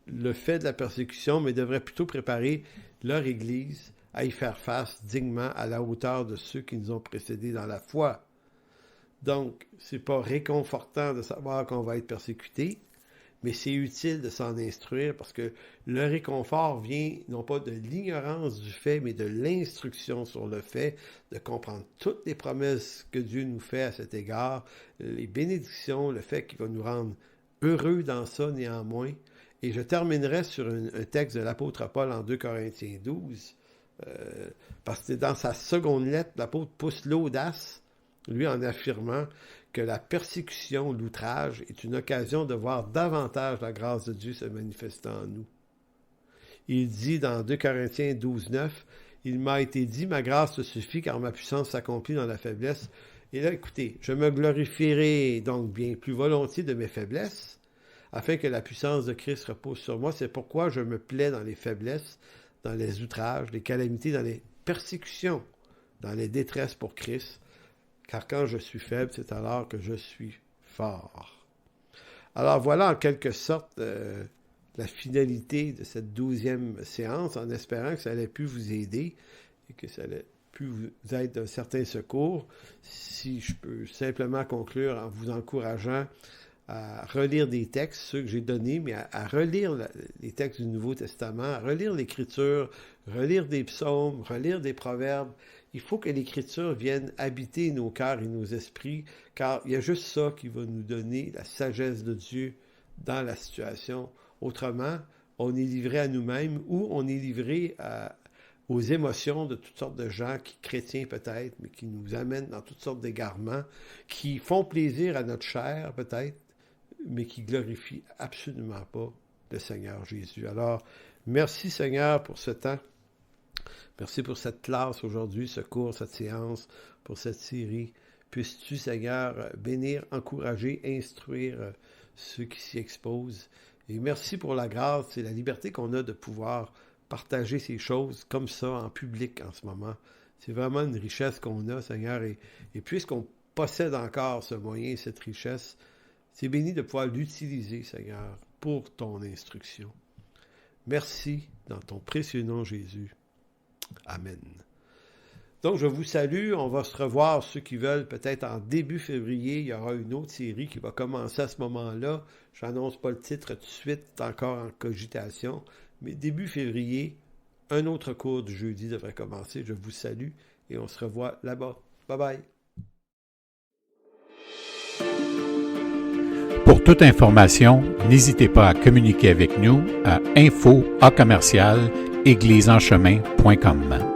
le fait de la persécution, mais devraient plutôt préparer leur Église à y faire face dignement à la hauteur de ceux qui nous ont précédés dans la foi. Donc, c'est pas réconfortant de savoir qu'on va être persécuté, mais c'est utile de s'en instruire parce que le réconfort vient non pas de l'ignorance du fait, mais de l'instruction sur le fait, de comprendre toutes les promesses que Dieu nous fait à cet égard, les bénédictions, le fait qu'il va nous rendre heureux dans ça néanmoins. Et je terminerai sur un texte de l'apôtre Paul en 2 Corinthiens 12, parce que dans sa seconde lettre, l'apôtre pousse l'audace, lui en affirmant que la persécution, l'outrage, est une occasion de voir davantage la grâce de Dieu se manifestant en nous. Il dit dans 2 Corinthiens 12, 9, « Il m'a été dit, ma grâce te suffit, car ma puissance s'accomplit dans la faiblesse. » Et là, écoutez, je me glorifierai donc bien plus volontiers de mes faiblesses, afin que la puissance de Christ repose sur moi. C'est pourquoi je me plais dans les faiblesses, dans les outrages, les calamités, dans les persécutions, dans les détresses pour Christ. Car quand je suis faible, c'est alors que je suis fort. Alors voilà en quelque sorte la finalité de cette 12e séance, en espérant que ça allait pu vous aider et que ça allait pu vous être d'un certain secours. Si je peux simplement conclure en vous encourageant à relire des textes, ceux que j'ai donnés, mais à relire les textes du Nouveau Testament, à relire l'Écriture, relire des psaumes, relire des proverbes. Il faut que l'Écriture vienne habiter nos cœurs et nos esprits, car il y a juste ça qui va nous donner la sagesse de Dieu dans la situation. Autrement, on est livré à nous-mêmes ou on est livré aux émotions de toutes sortes de gens, chrétiens peut-être, mais qui nous amènent dans toutes sortes d'égarements, qui font plaisir à notre chair peut-être, mais qui glorifient absolument pas le Seigneur Jésus. Alors, merci Seigneur pour ce temps. Merci pour cette classe aujourd'hui, ce cours, cette séance, pour cette série. Puisses-tu, Seigneur, bénir, encourager, instruire ceux qui s'y exposent. Et merci pour la grâce et la liberté qu'on a de pouvoir partager ces choses comme ça en public en ce moment. C'est vraiment une richesse qu'on a, Seigneur. Et puisqu'on possède encore ce moyen, cette richesse, c'est béni de pouvoir l'utiliser, Seigneur, pour ton instruction. Merci dans ton précieux nom, Jésus. Amen. Donc, je vous salue. On va se revoir, ceux qui veulent, peut-être en début février. Il y aura une autre série qui va commencer à ce moment-là. Je n'annonce pas le titre tout de suite, c'est encore en cogitation. Mais début février, un autre cours du jeudi devrait commencer. Je vous salue et on se revoit là-bas. Bye-bye. Pour toute information, n'hésitez pas à communiquer avec nous à info@église-en-chemin.com.